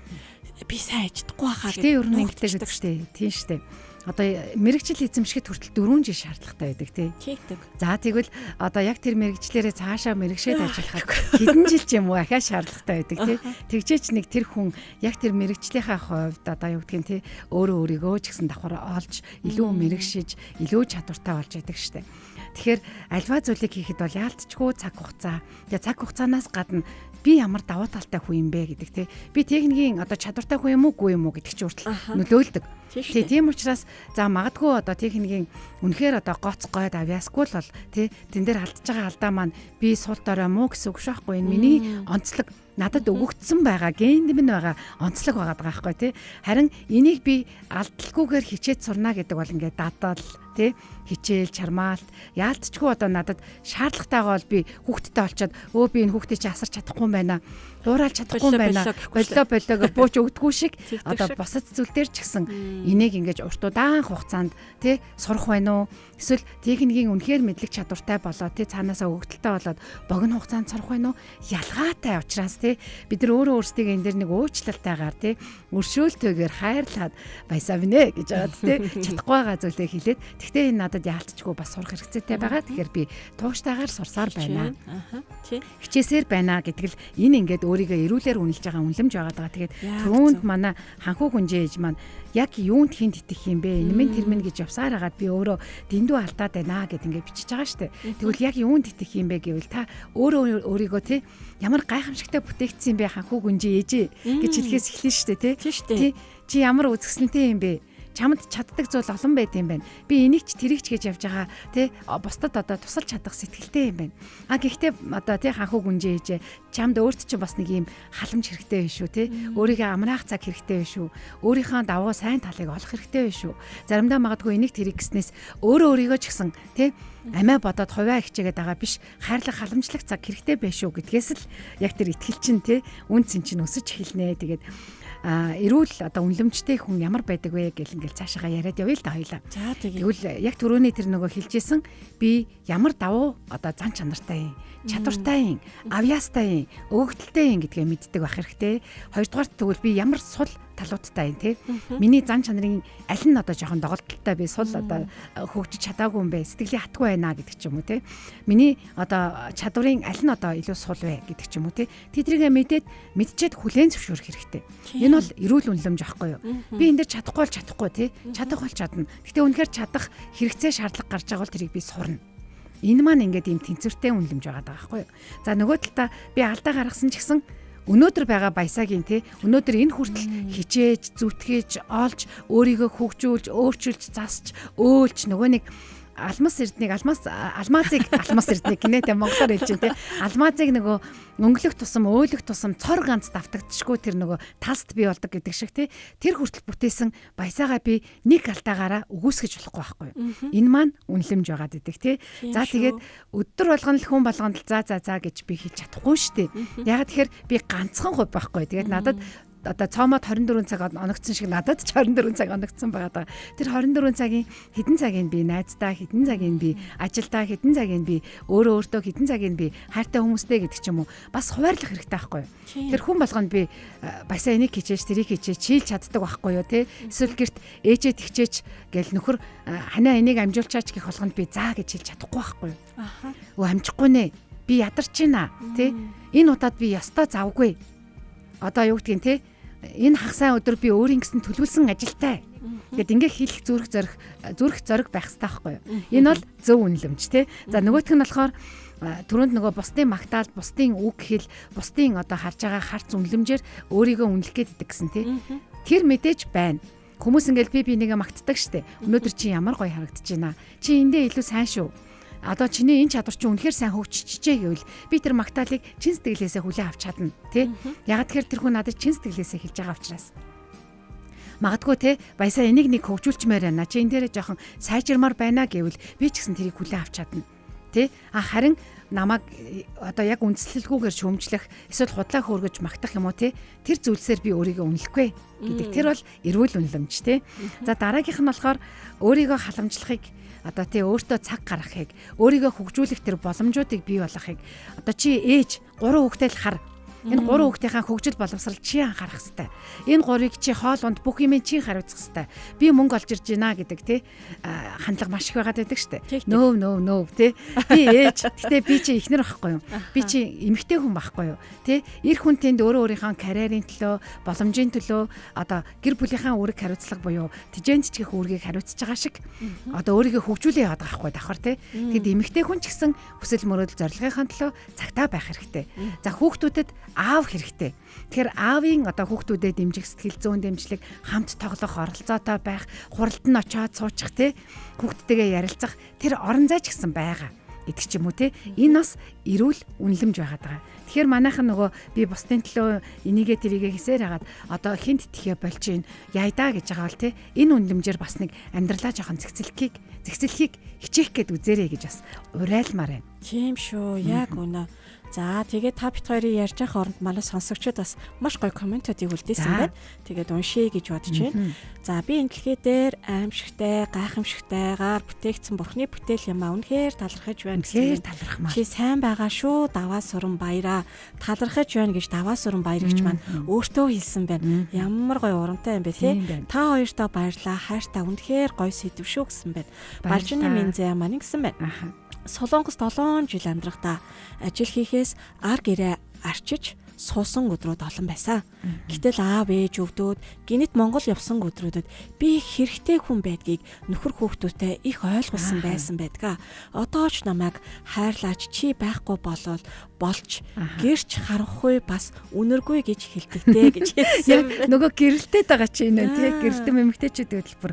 Би сайн ажиллахгүй хаа гэдэг. Тэ өрнө ингэдэг штэ. Тийм штэ. Одоо мэрэгжил эзэмшгэд хүртэл 4 жил шаардлагатай байдаг тий. Тэгдэг. За тэгвэл одоо яг тэр мэрэгчлэрээ цаашаа мэрэгшээд ажиллахад хэдэн жил ч юм уу ахаа шаардлагатай байдаг тий. Тэгжээч нэг тэр хүн яг тэр мэрэгчлийнхаа хувьд одоо юу гэдгийг тий өөрөө өөрийгөө ч гэсэн давхар олж илүү мэрэгшиж илүү чадвартай болж яадаг штэ. Тэгэхээр альва зүйлийг хийхэд бол яалтчгүй цаг хугацаа. Тэгээ цаг хугацаанаас гадна би ямар давуу талтай хүн юм бэ гэдэг тий. Би техникийн одоо чадвартай хүн юм уугүй юм уу гэдэг чинь хүртэл нөлөөлдөг. Тийм учраас за магадгүй одоо техникийн үнэхээр одоо гоц гойд авьяасгүй л бол тий тэн дээр алдж байгаа алдаа маань би сул дорой муу гэсэн үг шаахгүй. Энэ миний онцлог надад өгөгдсөн байгаа генд минь байгаа онцлог байгаа байхгүй тий. Харин энийг би алдалгүйгээр хичээд сурна гэдэг бол ингээд дадал тий хичээл чармаалт яалтчгүй одоо надад шаардлагатайгаа бол би хүүхдтэй олцоод би энэ хүүхдээ чи асарч чадахгүй юм байна. Дууралж чадахгүй юм байна. Боллоо бууж өгдөггүй шиг одоо босод зүйл дээр ч гэсэн энийг ингэж урт удаан хугацаанд тий сурах байна уу? Эсвэл техникийн үнэхээр мэдлэг чадвартай болоо тий цаанаасаа өгдөлтэй болоод богино хугацаанд сурах байна уу? Ялгаатай учраас тий бид нар өөрөө өөрсдөө энэ дэр нэг уучлалтайгаар тий өршөөлтөйгээр хайрлаад баясавнэ гэж байгаа тий чадахгүй байгаа зүйлээ хэлээд тэгтээ энэ надад яалтчгүй бас сурах хэрэгцээтэй байгаа. Тэгэхээр би тууштайгаар сурсаар байна. Тий. Хичээсээр байна гэдэг л энэ ингээд өөрийгөө эрүүлэр үнэлж байгаа үнлэмж байгаа. Тэгээд түрүүнд манай ханхуу гүнжээ ээж маань яг юунд хинт итгэх юм бэ? Энэ минь тэр минь гэж явсаар хагаад би өөрөө дэндүү алдаад байна гэд ингээд бичиж байгаа штэ. Тэгвэл яг юунд итгэх юм бэ гэвэл та өөрөө өөрийгөө тий ямар гайхамшигтай бүтээгдсэн юм бэ ханхуу гүнжээ ээжээ гэж хэлхээс эхэлнэ штэ тий. Чи ямар үзэсгэлэнтэй юм бэ? Чамд чаддаг зүйл олон байд юм байна. Би энийг ч тэрийг ч гэж явж байгаа тий бусдад одоо тусалж чадах сэтгэлтэй юм байна. Гэхдээ одоо тий ханхуу гүнжээ ээжээ чамд өөрт чинь бас нэг юм халамж хэрэгтэй биш үү тий өөрийгөө амраах цаг хэрэгтэй биш үү өөрийнхөө давуу сайн талыг олох хэрэгтэй биш үү заримдаа магадгүй энийг тэрийг гэснээс өөрийгөө ч гэсэн тий амиа бодоод хувиа хичээгээд байгаа биш хайрлах халамжлах цаг хэрэгтэй биш үү гэдгээс л яг тэр итгэл чинь тий үн цэн чинь өсөж эхэлнэ. Тэгээд эрүүл одоо үнлэмжтэй хүн ямар байдаг вэ гэл ингээл цаашаа яриад явъя л да хоёлаа. За тэгвэл яг түрүүний тэр нөгөө хэлжсэн би ямар давуу одоо зан чанартай юм, чадвартай юм, авьяастай юм, өгөгдөлтэй юм гэдгээ мэддэг байх хэрэгтэй. Хоёрдугаар тэгвэл би ямар сул талуудтай юм тий. Миний зан чанарын аль нь одоо жоохон доголдолтой би сул одоо хөгжиж чадаагүй юм бэ, сэтгэлийн хатгүй байна гэдэг ч юм уу тий. Миний одоо чадварын аль нь одоо илүү сул вэ гэдэг ч юм уу тий. Тэдрийгээ мэдчихэд хүлээн зөвшөөрөх хэрэгтэй. Энэ бол эрүүл үнлэмж аахгүй юу? Би энэ дэр чадахгүй бол чадахгүй тий. Чадах бол чадна. Гэтэ үнэхээр чадах хэрэгцээ шаардлага гарч байгаа бол тэрийг би сурна. Энэ маань ингээд ийм тэнцвэртэй үнлэмж байгаа даа байхгүй юу? За нөгөө талдаа би алдаа гаргасан ч гэсэн өнөөдөр байгаа баясаагийн те өнөөдөр энэ хүртэл хичээж, зүтгэж, олж, өөрийгөө хөгжүүлж, өөрчилж, засч, өөлж нөгөө нэг алмазыг гинэ те монголоор хэлж дээ те алмазыг нөгөө өнгөлөх тусам өөлөх тусам цор ганц давтагдчихгүй тэр нөгөө таст бий болдог гэдэг шиг те тэр хүртэл бүтээсэн баясаагаа би нэг алдаагаараа үгүйсгэж болохгүй байхгүй юу энэ маань үнлэмж байгаад идэг те за тэгээд өдөр болгон л хүн болгонд л за гэж би хэлж чадахгүй шүү дээ яг тэгэхээр би ганцхан хувь байхгүй тэгээд надад одоо цоомод 24 цаг оногдсон шиг надад ч 24 цаг оногдсон байгаа. Тэр 24 цагийн хэдэн цагийг би найздаа, хэдэн цагийг би ажилдаа, хэдэн цагийг би өөртөө, хэдэн цагийг би хайртай хүмүүстэй гэдэг ч юм уу. Бас хуваарлах хэрэгтэй байхгүй юу? Тэр хүн болгонд би баясаа энийг хичээж, тэрийг хичээж, чийлж чаддаг байхгүй юу те? Эсвэл гэрт ээжээ тэгчээч гэл нөхөр ханаа энийг амжуулчаач гэх болгонд би заа гэж хэлж чадахгүй байхгүй юу? Өө амжихгүй нэ. Би ядарч байна те? Энэ удаад би ястаа завгүй. Одоо юу гэдгийг те? Энэ хагасаа өдөр би өөрийн гэсэн төлөвлөсөн ажилтай гэд ингээ хийх зүрх зориг байх хэрэгтэй байхгүй юу? Энэ бол зөв үнэлэмж тий. За нөгөөх нь болохоор түрүүнд нөгөө бусдын магтаал, бусдын үг хэл, бусдын одоо харж байгаа харц үнэлэмжээр өөрийгөө үнэлэх гээд идэг гэсэн тий. Тэр мэдээж байна. Хүмүүс ингээл би нэгэ магтдаг штэ. Өнөөдөр чи ямар гоё харагдаж байна. Чи эндээ илүү сайн шүү. Одоо чиний энэ чадвар чинь үнэхээр сайн хөгжчихжээ гэвэл би тэр магтаалыг чин сэтгэлээсээ хүлээн авч чадна тий. Яг тэгэхээр тэр хүн надад чин сэтгэлээсээ хэлж байгаа учраас магадгүй тий баясаа энийг нэг хөгжүүлчмээр байна. Чи энэ дээрээ жоохон сайжирмаар байна гэвэл би ч гэсэн тэрийг хүлээн авч чадна тий. Харин намайг одоо яг үндэслэлгүйгээр шөмжлөх эсвэл худлаа хөөргөж магтах юм уу тий. Тэр зүйлсээр би өөрийгөө үнэлэхгүй гэдэг. Тэр бол эрүүл үнэлэмж тий. За дараагийнх нь болохоор өөрийгөө халамжлахыг одоо тий өөртөө цаг гаргахыг, өөрийгөө хөгжүүлэх тэр боломжуудыг бий болгохыг одоо чи ээж 3 хүүхдээ л хар. Энэ 3 хүүхдийнхаа хөгжил боловсрал чи анхаарах хэрэгтэй. Энэ 3-ыг чи хоолунд бүх юмыг чи хариуцах хэрэгтэй. Би мөнгө олж ирж байна гэдэг тий хандлага маш их байгаад байдаг штэ. Нөө тий. Би ээж. Гэтэ би чи ихнэр байхгүй юу? Би чи эмэгтэй хүн байхгүй юу? Тий эр хүн тэнд өөрийнхөө карьерийн төлөө, боломжийн төлөө одоо гэр бүлийнхаа үүрэг хариуцлага буюу тижээнд чихэх үүргийг хариуцж байгаа шиг одоо өөрийгөө хөгжүүлээ яваад байгаа байхгүй давхар тий. Тэгэд эмэгтэй хүн ч гэсэн хүсэл мөрөөдөл зорилгынхаа төлөө цагтаа байх хэрэгтэй. За хүүхдүүдэд аав хэрэгтэй. Тэгэхээр аавын одоо хүүхдүүдэд дэмжих сэтгэл зүйн дэмжлэг, хамт тоглох оролцоотой байх, хуралд нь очиод суучих те хүүхдтэйгээ ярилцах тэр орон зай ч гэсэн байгаа гэдэг ч юм уу те. Энэ бас эрүүл үнэлэмж байгаад байгаа. Тэгэхээр манайхан нөгөө би бусдын төлөө энийгээ тэрийгээ хийсээр хагаад одоо хинт тихээ болж гин яйдаа гэж байгаа бол те энэ үнэлэмжээр бас нэг амьдралаа жоохон цэгцэлхийг зэгцлэхийг хичээх гээд үзээрэй гэж бас урайлмаар байна. Тийм шүү. Яг үнэ. За тэгээд та бит хоёрын ярьж байгаа оронд манай сонсогчид бас маш гоё комментуудыг үлдээсэн байна. Тэгээд уншия гэж бодож байна. За би энэ дэлхий дээр аимшигтай, гайхамшигтайгаар бүтээгдсэн Бурхны бүтээл юм аа үнэхээр талархаж байна. Үнэхээр талархмаар. Чи сайн байгаа шүү. Даваа суран баяраа. Талархаж байна гэж даваа суран баяр гэж маань өөртөө хэлсэн байна. Ямар гоё урамтай юм бэ те. Та хоёртоо баярлаа. Хайртаа үнэхээр гоё сэдв шүү гэсэн байна. Балжины Минзэ маань гэсэн байна. Солонгост 7 жил амьдрахдаа ажил хийхээс ар гэрээ арчиж суусан өдрүүд олон байсан. Гэтэл аав ээж өвдөөд гинэт Монгол явсан өдрүүдэд би хэрэгтэй хүн байдгийг нөхөр хүүхдүүтэй их ойлгуулсан байсан байдгаа. Одоо ч намайг хайрлаач чи байхгүй болвол болж гэрч харахгүй бас үнэргүй гэж хэлдэгтэй гэж хэлсэн. Нөгөө гэрэлтээд байгаа чи энэ тий гэрэлтэн эмэгтэйчүүд хөтөлбөр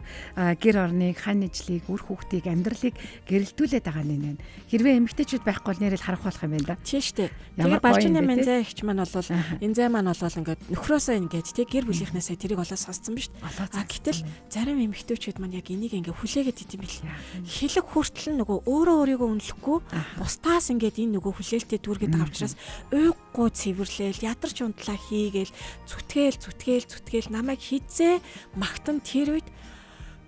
гэр орныг, хань ижлийг, үр хүүхдийг, амьдралыг гэрэлтүүлээд байгаа нь энэ. Хэрвээ эмэгтэйчүүд байхгүй бол нэрэл харах болох юм байна да. Тийм шүү дээ. Тэгээд Балжины Минзэ ихч маань бол энэ зай маань бол ингээд нөхрөөсөө ингээд тий гэр бүлийнхнээсээ тэрийг олоо сонссон биз дээ. Гэтэл зарим эмэгтэйчүүд маань яг энийг ингээд хүлээгээд идэм бил. Хэлэг хүртэл нөгөө өөрөө өөрийгөө үнэлэхгүй бусдаас ингээд энэ нөгөө хүлээлтээ дүүргээд байгаа учраас уйггүй цэвэрлээл ядарч унтлаа хийгээл зүтгээл намайг хизээ магтан тэр үед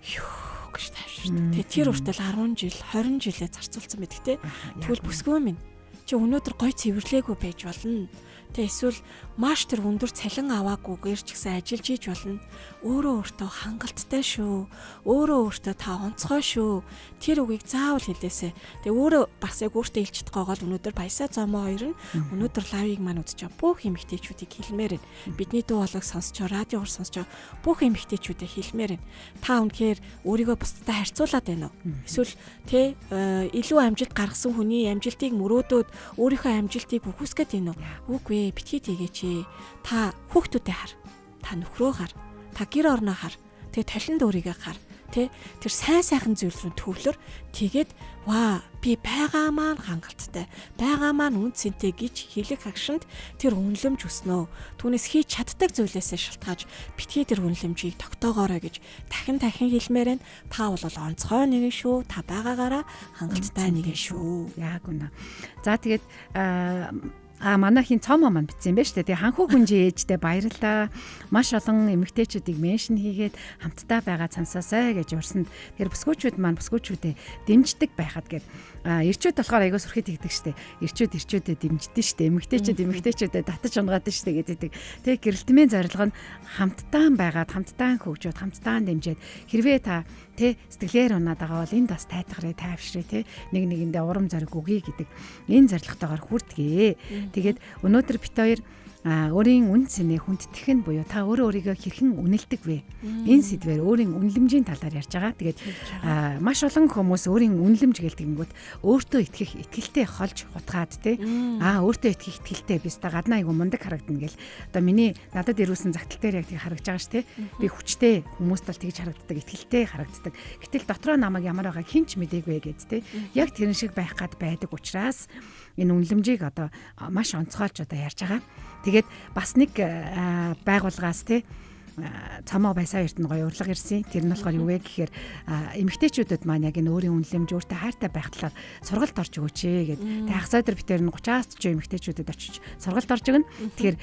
юу гэж тавьширт. Тэгээ тэр үртэл 10 жил 20 жилээ зарцуулсан байдаг те. Тэгвэл бүсгүй минь чи өнөөдөр гой цэвэрлээгүй байж болно. Тэ эсвэл маш тэр өндөр цалин аваагүйгээр ч гэсэн ажиллаж ийж болно. Өөрөө өөртөө хангалттай шүү. Өөрөө өөртөө та онцгой шүү. Тэр үгийг заавал хэлээсэ. Тэгээ өөрөө бас яг өөртөө хэлж чадхаагаа л өнөөдөр Баясаа Зомоо хоёр нь өнөөдөр лайвыг маань үзэж байгаа бүх эмэгтэйчүүдийг хэлмээр байна. Бидний дуу хоолойг сонсч, радиогоор сонсч бүх эмэгтэйчүүдэд хэлмээр байна. Та үнэхээр өөрийгөө бусдад харьцуулаад байна уу? Эсвэл тэ илүү амжилт гаргасан хүний амжилтыг мөрөөдөөд өөрийнхөө амжилтыг үхүсгээд байна уу? Үгүй битгий тэгээч. Та хүүхдүүдэд хар. Та нөхрөө хар. Та гэр орноо хар. Тэгээ талент өөрийгөө хар. Тэ тэр сайн зүйл рүү төвлөр. Тэгээд би байгаа маань хангалттай. Байгаа маань үн цэнтэй гэж хэлэх агшинд тэр үнэлэмж өснөө. Түүнээс хийж чаддаг зүйлээсээ шалтгааж битгий тэр үнэлэмжийг тогтоогоорой гэж дахин хэлмээр байна. Та бол онцгой нэгэн шүү. Та байгаагаараа хангалттай нэгэн шүү. Яг үнэ. За тэгээд манайхийн цомоо маань битсэн юм байна шүү дээ. Тэгээ ханхуу хүнжээ ээжтэй баярлалаа. Маш олон эмэгтэйчүүдийг меншн хийгээд хамтдаа байгаа цансаасаа гэж урсанд тэр бүсгүүчүүд маань бүсгүүчүүдэд дэмждэг байхад гээд эрчүүд болохоор айгуу сүрхий тэгдэг шүү дээ. Эрчүүдэд дэмждэг шүү дээ. Эмэгтэйчүүдэд татаж унгаадаг шүү дээ гэдэг. Тэгээ гэрэлтмийн зорилго нь хамтдаа байгаад хамтдаа хөгжөөд хамтдаа дэмжиж хэрвээ та тэ сэтгэлээр унаад байгаа бол энд бас тайтгарыг тайвшрээ тэ нэгэндээ урам зориг өгье гэдэг энэ зорилготойгоор хүртгээ. Тэгээд өнөөдөр бит хоёр өөрийн үн цэнэ хүндэтгэх нь буюу та өөрийгөө хэрхэн үнэлдэг вэ? Энэ сэдвээр өөрийн үнэлэмжийн талаар ярьж байгаа. Тэгээд маш олон хүмүүс өөрийн үнэлэмж гэлтэнгүүт өөртөө итгэх итгэлтэй холж хутгаад те өөртөө итгэх итгэлтэй би ста гаднаа айгу мундаг харагдана гэл. Одоо миний надад ирүүлсэн загтал дээр яг тийг харагдж байгаа ш те. Би хүчтэй хүмүүст бол тэгж харагддаг, итгэлтэй харагддаг. Гэтэл дотроо намайг ямар байгаа хинч мэдээгүй гэд те. Яг тэрэн шиг байх гад байдаг учраас энэ үнэлэмжийг одоо маш онцгойлж одоо ярьж байгаа. Тэгээд бас нэг байгууллагаас те цамаа Баясаа хоёрт нь гоё урлаг ирсэн. Тэр нь болохоор юу вэ гэхээр эмэгтэйчүүдэд маань яг энэ өөрийн үнэлэмж өөртөө хайртай байх талаар сургалт орж өгөөч гэд. Тэгээ хагасаа дээр битээр нь 30-аас 40 эмэгтэйчүүдэд очиж сургалт орж өгнө. Тэгэхээр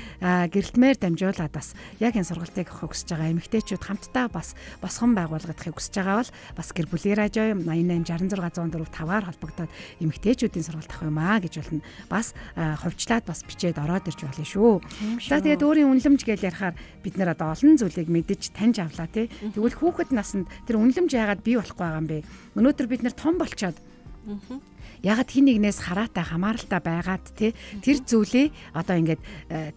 гэрэлтмээр дамжуулаад бас яг энэ сургалтыг авах хүсэж байгаа эмэгтэйчүүд хамтдаа бас босгон байгуулгадахыг хүсэж байгаа бол бас гэр бүлийн радио 88 66 104 5-аар холбогдоод эмэгтэйчүүдийн сургалт авах юм аа гэж болно. Бас хувьчлаад бас бичээд ороод ирж болно шүү. За тэгээд өөрийн үнэлэмж гэж ярихаар бид нэр одоо олон зүйлийг мэдэж таньж авлаа тий. Тэгвэл хүүхэд насанд тэр үнэлэмж яагаад бий болохгүй байгаа юм бэ? Өнөөдөр бид нэр том болчоод ягаад хин нэгнээс хараатай хамааралтай байгаад тий тэр зүйлээ одоо ингээд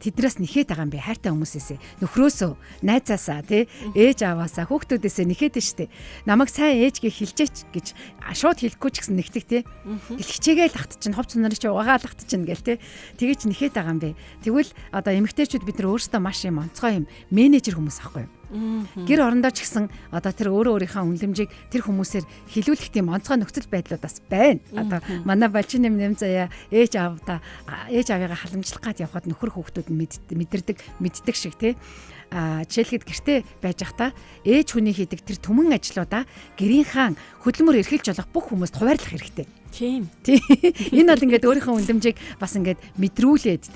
тэдрээс нэхээд байгаа юм бэ? Хайртай хүмүүсээсээ, нөхрөөсөө, найзаасаа тий ээж аваасаа, хүүхдүүдээсээ нэхээд нь штэ. Намайг сайн ээжгээ хилжээч гэж шууд хэлэхгүй ч гэсэн нэгтгэх тий. Тэгэл хичээгээл тахт чинь ховц нарыг чи угаал тахт чинь гээл тий. Тэгэж нэхээд байгаа юм бэ? Тэгвэл одоо эмэгтэйчүүд бид нар өөрсдөө маш юм онцгой юм менежер хүмүүс аахгүй юу? Гэр орондоо ч гэсэн одоо тэр өөрийнхөө үнэлэмжийг тэр хүмүүсээр хилүүлэх тийм онцгой нөхцөл байдлууд бас байна. Одоо манай Балжины нэм заяа ээж аавыгаа халамжлах гад явхад нөхөр хүүхдүүд нь мэддэг шиг тий. жишээлхэд гэртээ байж байхдаа ээж хүний хийдэг тэр түмэн ажлуудаа гэрийн хаан хөдөлмөр эрхэлж болох бүх хүмүүст хуваарлах хэрэгтэй. Тийм. Энэ бол ингээд өөрийнхөө үндэмжийг бас ингээд мэдүүлээд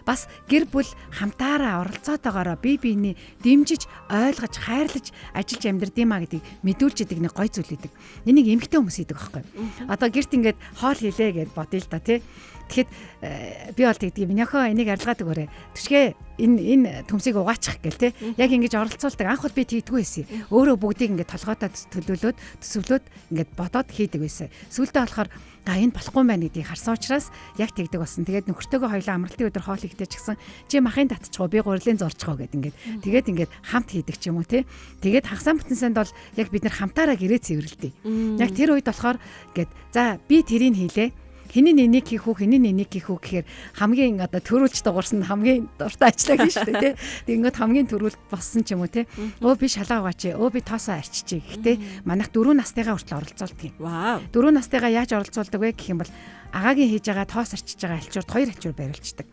бас гэр бүл хамтаараа оролцоотойгоороо бие биений дэмжиж, ойлгож, хайрлаж ажиллаж амьдрдığım а гэдгийг мэдүүлж идэг нэг гой зүйл үүдэг. Энийг эмэгтэй хүмүүс хийдэг байхгүй. Одоо гэрт ингээд хоол хийлээ гэд бодъё л да тий. Тэгэхэд би бол тэгдэг минь охоо энийг арилгаад өгөөрэй. Түшгээ энэ төмсийг угаачих гэл те. Яг ингэж оролцуулдаг. Анх бол би тэгдэггүй байсан. Өөрөө бүгдийг ингэж толгойдоо төлөөлөөд төсөвлөөд ингэж бодоод хийдэг байсан. Сүүлдээ болохоор энэ болохгүй байх гэдгийг харсан учраас яг тэгдэг болсон. Тэгээд нөхөртөөгөө хоёлаа амралтын өдөр хоол ихтэй ч гэсэн чи махын татчихоо би гурилын зорчгоо гэд тэгээд ингэж хамт хийдэг ч юм уу те. Тэгээд хагасаа бүтэн санд бол яг бид нар хамтаараа гэрээ цэвэрлэдэг. Яг тэр үед болохоор ингэж за би тэрийг хийлээ. Хиний нэнийг хийх үү, хиний нэнийг хийх үү гэхээр хамгийн одоо төрүүлж дуурсан хамгийн дуртай ажиллаа гэж шүү дээ тий. Тэгэнгүүт хамгийн төрүүлд болсон ч юм уу тий. Өө би шалаа угаач, өө би тоосоо арчиж. Гэхдээ манайх 4 настайгаа хүртэл оролцуулдаг юм. Вау. 4 настайгаа яаж оролцуулдаг вэ гэх юм бол агагийн хийж байгаа тоос арчиж байгаа альчуурд 2 альчуур бариулцдаг.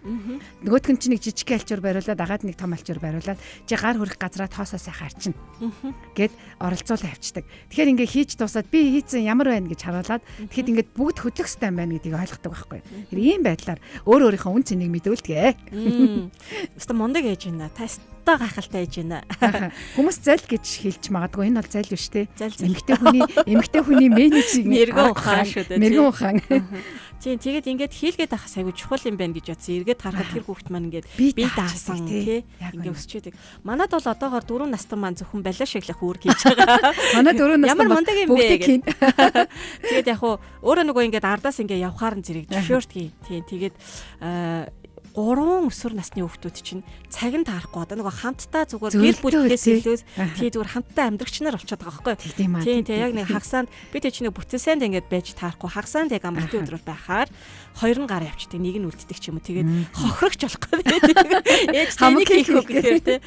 Нөгөөх нь чинь нэг жижиг альчуур бариулаад агаад нэг том альчуур бариулаад чи гар хүрэх газараа тоосоо сайхан арчина гэд оролцуулаа авчдаг. Тэгэхээр ингээ хийж дуусаад би хийцэн ямар байна гэж харуулад тэгэхэд ингээ бүгд хөдлөх ёстой юм байна гэдгийг ойлгодог байхгүй. Тэр ийм байдлаар өөрийнхөө үн цэнийг мэдүүлдэг. Өстө мундаг ээж байна. Та гахалтай ээж байна. Хүмүүс зал гэж хэлж магадгүй энэ бол зал биш те. Эмэгтэй хүний менежер мэрэгэн ухаан шүү дээ. Мэрэгэн ухаан. Тийм тэгээд ингээд хийлгээд ахас айгүй чухал юм байна гэж бодсон. Эргээд харахад тэр хүүхд маань ингээд бие даасан тий. Ингээд өсчөөдөг. Манад бол одоогоор 4 настан маань зөвхөн балиа шиглэх үүрэг хийж байгаа. Манай 4 настан ямар мундаг юм бэ гэх. Тэгээд яг хуу өөрөө нөгөө ингээд ардаас ингээд явхаар нь зэрэг зөвшөөрт гин. Тийм тэгээд 3 өсвөр насны хүүхдүүд чинь цаг нь таарахгүй одоо нөгөө хамтдаа зүгээр гэр бүлээс илүү тий зүгээр хамтдаа амьдрагч нар болчиход байгаа байхгүй. Тийм яг нэг хагасаанд би тэг чинь бүтэн сайнд ингээд байж таарахгүй хагасаанд яг амралтын өдрөөр байхаар 2 нь гар явчихдаг нэг нь үлддэг ч юм уу тэгээд хохрогч болох гэдэг. Ээж тэнийг хийх үг гэхээр тий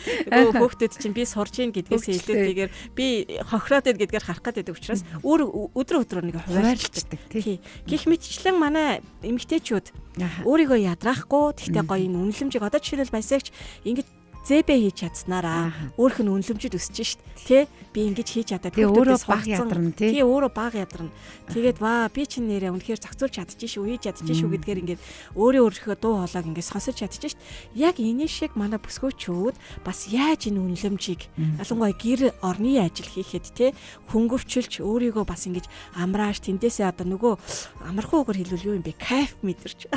хүүхдүүд чинь би сурж ийн гэдгээс илүү тэгээд би хохроод байд гэдгээр харах гэдэг учраас өдрөөр нэг хуваарлцдаг тий. Гэх мэтчлэн манай эмэгтэйчүүд өөрийгөө ядраахгүй тэгтээ гоё энэ үнэлэмжийг одоо жишээлбэл баясагч ингэж зэбэ хийж чадсанараа өөрх нь үнэлэмжид өсөж шít тий би ингэж хийж чадаад өөрөө баг ядарна тий өөрөө баг ядарна тэгээд ваа би чинь нэрээ үнэхээр зохицуулж чадчихш үү хийж чадчихш үү гэдгээр ингээд өөрийнхөө дуу хоолойг ингээд сонсож чадчихш шít яг энэ шиг манай бүсгүүчүүд бас яаж энэ үнэлэмжийг ялангуяа гэр орны ажил хийхэд тий хөнгөвчилж өөрийгөө бас ингэж амрааш тэндээсээ одоо нөгөө амархан үгээр хэлвэл юу юм бэ кайф мэдэрч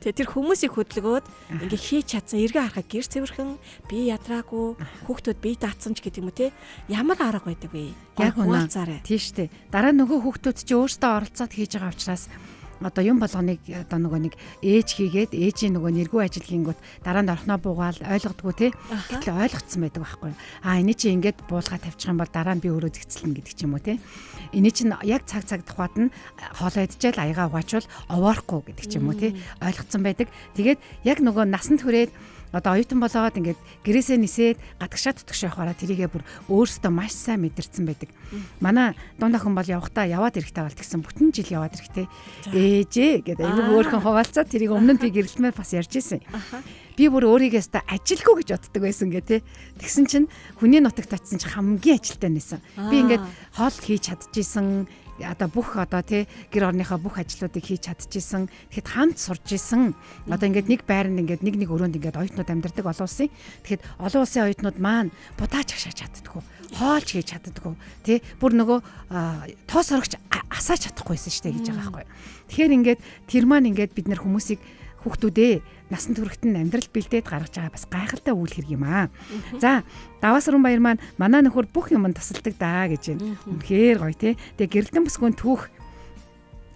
тэгээ тэр хүмүүсийг хөдөлгөөд ингээд хийж чадсан эргээ харахад гэр цэвэрхэн би ядраагүй хүүхдүүд бие даацсан ч гэдэг юм уу те ямар арга байдаг вэ? Яг үнэ. Тийш үү. Дараа нөгөө хүүхдүүд чи өөрсдөө оролцоод хийж байгаа учраас одоо юм болгоныг одоо нөгөө нэг ээж хийгээд ээжийн нөгөө нэргүй ажил хийнгүүт дараа нь орхноо буугаал ойлгодгоо те. Гэтэл ойлгоцсон байдаг байхгүй. Эний чи ингээд буулгаа тавьчих юм бол дараа нь би өөрөө зэгцэлнэ гэдэг ч юм уу те. Эний чинь яг цаг тухайд нь хоолоо идчихэл аягаа угаачвал овоорхгүй гэдэг ч юм уу те. Ойлгоцсон байдаг. Тэгээд яг нөгөө насанд хүрээд одоо оюутан болоод ингээд гэрээсээ нисээд гадагшаа тутагш явахаараа тэрийгээ бүр өөрөөсөө маш сайн мэдэрсэн байдаг. Манай дунд охин бол явахдаа яваад ирэхтэй бол тэгсэн бүтэн жил яваад ирэхтэй. Ээжээ гэдэг аюу өөрхөн хуваалцаад тэрийг өмнө нь би гэрэлтмээр бас ярьж ирсэн. Би бүр өөрийгөө өстө ажилгүй гэж боддог байсан гэ тэ. Тэгсэн чинь хүний нутагт очисон чинь хамгийн ажилтай нэсэн. Би ингээд хоол хийж чадчихсан одоо бүх одоо тий гэр орныхоо бүх ажлуудыг хийж чадчихсан. Тэгэхэд хамт сурж исэн. Одоо ингээд нэг байранд ингээд нэг өрөөнд ингээд оюутнууд амьдардаг олон улсын. Тэгэхэд олон улсын оюутнууд маань будаач хашааж чаддаггүй. Хоолч хийж чаддаггүй. Тий бүр нөгөө тоос орогч асааж чадахгүйсэн штэ гэж байгаа байхгүй. Тэгэхээр ингээд тэр маань ингээд бид нар хүмүүсийг хүүхдүүдээ насанд хүрэхтэн амьдрал бэлдээд гаргаж байгаа бас гайхалтай үйл хэрэг юм аа. За, Даваасран баяр маань манай нөхөр бүх юмд тасалдаг даа гэж байна. Үнэхээр гоё тий. Тэгээ гэрэлтэн бүсгүйн түүх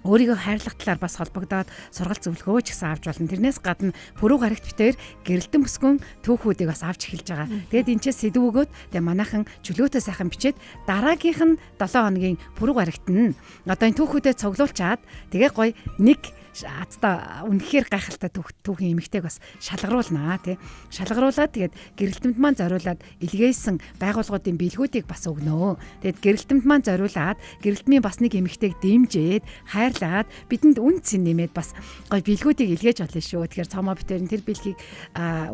өөрийгөө хайрлах талаар бас холбогдоод сургалт зөвлөгөө ч гэсэн авч болно. Тэрнээс гадна пүрэв гарагт битээр гэрэлтэн бүсгүйн түүхүүдийг бас авч эхэлж байгаа. Тэгээд энэ ч сэдв өгөөд тэгээ манайхан чөлөөтэй сайхан бичээд дараагийнх нь 7 хоногийн пүрэв гарагт нь одоо энэ түүхүүдэд цуглуулчаад тэгээ гоё нэг адтай үнэхээр гайхалтай түүхийн эмэгтэйг бас шалгаруулнаа тий. Шалгаруулаад тэгээд гэрэлтэмд маань зориулаад илгээсэн байгууллагуудын бэлгүүдийг бас өгнөө. Тэгээд гэрэлтэмд маань зориулаад гэрэлтмийн бас нэг эмэгтэйг дэмжиж хайрлаад бидэнд үн цэн нэмээд бас гоё бэлгүүдийг илгээж болно шүү. Тэгэхээр цомоо битэрийн тэр бэлгийг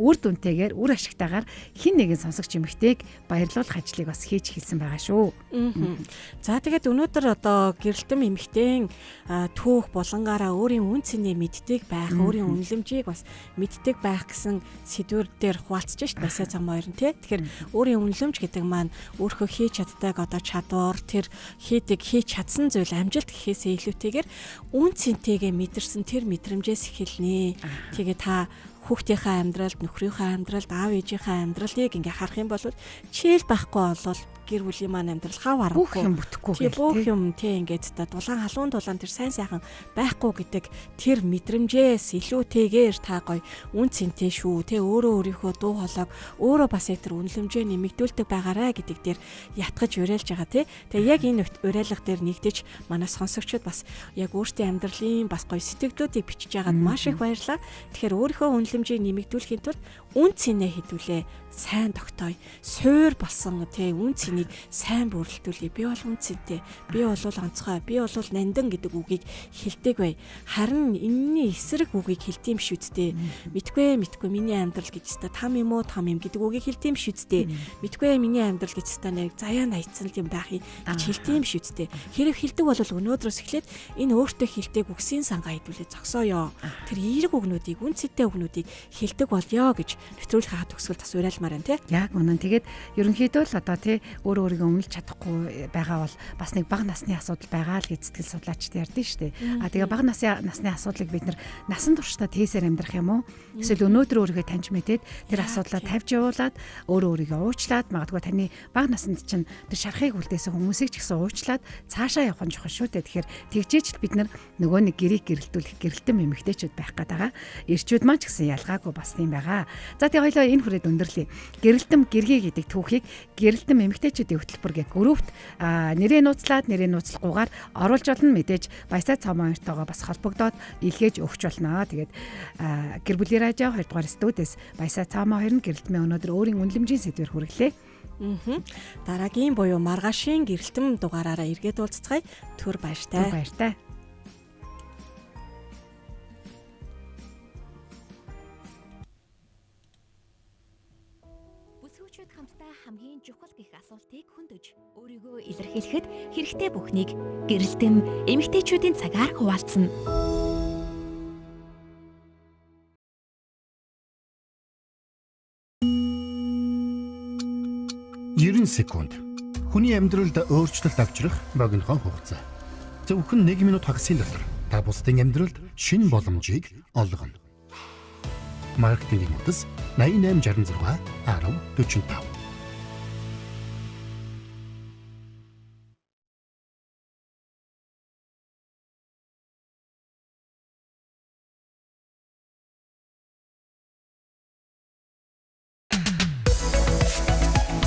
үр дүнтэйгээр үр ашигтайгаар хин нэгэн сонсогч эмэгтэйг баярлуулах ажлыг бас хийж эхэлсэн байгаа шүү. За тэгээд өнөөдөр одоо гэрэлтэм эмэгтэйн түүх булангаараа өөрийн үн цэнийг мэддэг байх, өөрийн үнэлэмжийг бас мэддэг байх гэсэн сэдвэр дээр хуваалцж шít Баясай цомоо хоёр нь тий. Тэгэхээр өөрийн үнэлэмж гэдэг маань өөрийнхөө хийж чаддаг одоо чадвар, тэр хийж чадсан зүйл амжилт гэхээсээ илүүтэйгээр үн цэнтэйгээ мэдэрсэн тэр мэдрэмжээс эхэлнэ. Тэгээ та хүүхдийнхээ амьдралд, нөхрийнхээ амьдралд, аав ээжийнхээ амьдралыг ингээ харах юм бол чийл байхгүй болвол гэр бүлийн маань амьдрал хав аргагүй. Бүх юм бүтэхгүй гэх тийм бүх юм тийм ингээд та дулаан халуун дулаан тэр сайн сайхан байхгүй гэдэг тэр мэдрэмжээс илүүтэйгээр та гоё үн цэнтэй шүү. Тэ өөрөө өөрийнхөө дуу хоолойг өөрөө бас яг тэр үнэлэмжээ нэмэгдүүлдэг байгаарэ гэдэг дээр ятгаж уриалж байгаа тий. Тэгээ яг энэ уриалга дээр нэгдэж манай сонсогчдод бас яг өөртөө амьдралын бас гоё сэтгэлдүүдийг бичиж байгаад маш их баярлалаа. Тэгэхээр өөрийнхөө үнэлэмжийг нэмэгдүүлэхийн тулд үн цэнэ хэдүүлээ сайн тогтооё. Суур болсон тий үн цэнийг сайн бүрэлдүүлээ. Би бол үн цэнтэй. Би бол онцгой. Би бол нандин гэдэг үгийг хэлдэг бай. Харин энэний эсрэг үгийг хэлдэм ш үсттэй. Мэдгүй миний амьдрал гэж та там юм уу там юм гэдэг үгийг хэлдэм ш үсттэй. Мэдгүй миний амьдрал гэж та нэг заяа найцсан юм байх гэж хэлдэм ш үсттэй. Хэрэг хэлдэг бол өнөөдрөөс эхлээд энэ өөртөө хэлдэг үгсийн сангаа хэдүүлээ зогсооё. Тэр эерэг үгнүүдийг үн цэнтэй үгнүүдийг хэлдэг болёо гэж нэвтрүүлэх хаа төгсгөл тас уриалмаар байна тий. Яг үнэн. Тэгээд ерөнхийдөө л одоо тий өөрийгөө өмнөж чадахгүй байгаа бол бас нэг бага насны асуудал байгаа л гэж сэтгэл судлаачид ярьдэн шүү дээ. Тэгээ бага насны асуудлыг бид насан туршдаа тээсээр амьдрах юм уу? Эсвэл өнөөдөр өөрийгөө таньж мэдээд тэр асуудлаа тавьж явуулаад өөрийгөө уучлаад магадгүй таны бага наснд чинь тэр шархыг үлдээсэн хүмүүсийг ч гэсэн уучлаад цаашаа явах нь чухал шүү дээ. Тэгэхээр тэгжээч бид нөгөө нэг гэрийг гэрэлтүүлэх гэрэлтэн эмэгтэйчүүд байх гэдэг. Ирчүүд маань ч гэсэн ялгаагүй бас тийм байгаа. За тэгээ хоёлоо энэ хүрээд өндөрлөе. Гэрэлтэм гэргий гэдэг түүхийг гэрэлтэм эмэгтэйчүүдийн хөтөлбөр гэх группт нэрээ нууцлаад нэрээ нууцлахгүйгээр оруулж болно. Мэдээж Баясай цомоо хоёртойгоо бас холбогдоод илгээж өгч болно. Тэгээд гэр бүлийн радио 2 дугаар студиэс Баясай цомоо хоёр нь гэрэлтмийн өнөөдөр өөрийн үнэлэмжийн сэдвээр хүргэлээ. Дараагийн буюу маргаашийн гэрэлтэм дугаараараа эргээд уулзцгаая. Түр баяртай. Баяртай. Бүсгүйчүүд хамтдаа хамгийн чухал гэх асуултыг хөндөж өөрийгөө илэрхийлэхэд хэрэгтэй бүхнийг гэрэлтэм эмэгтэйчүүдийн цагаар хуваалцсан. 90 секунд. Хүний амьдралд өөрчлөлт авчрах богинохон хугацаа. Зөвхөн 1 минут хагасын дотор та бусдын амьдралд шинэ боломжийг олгоно. Маркетингийн утас 8866 1045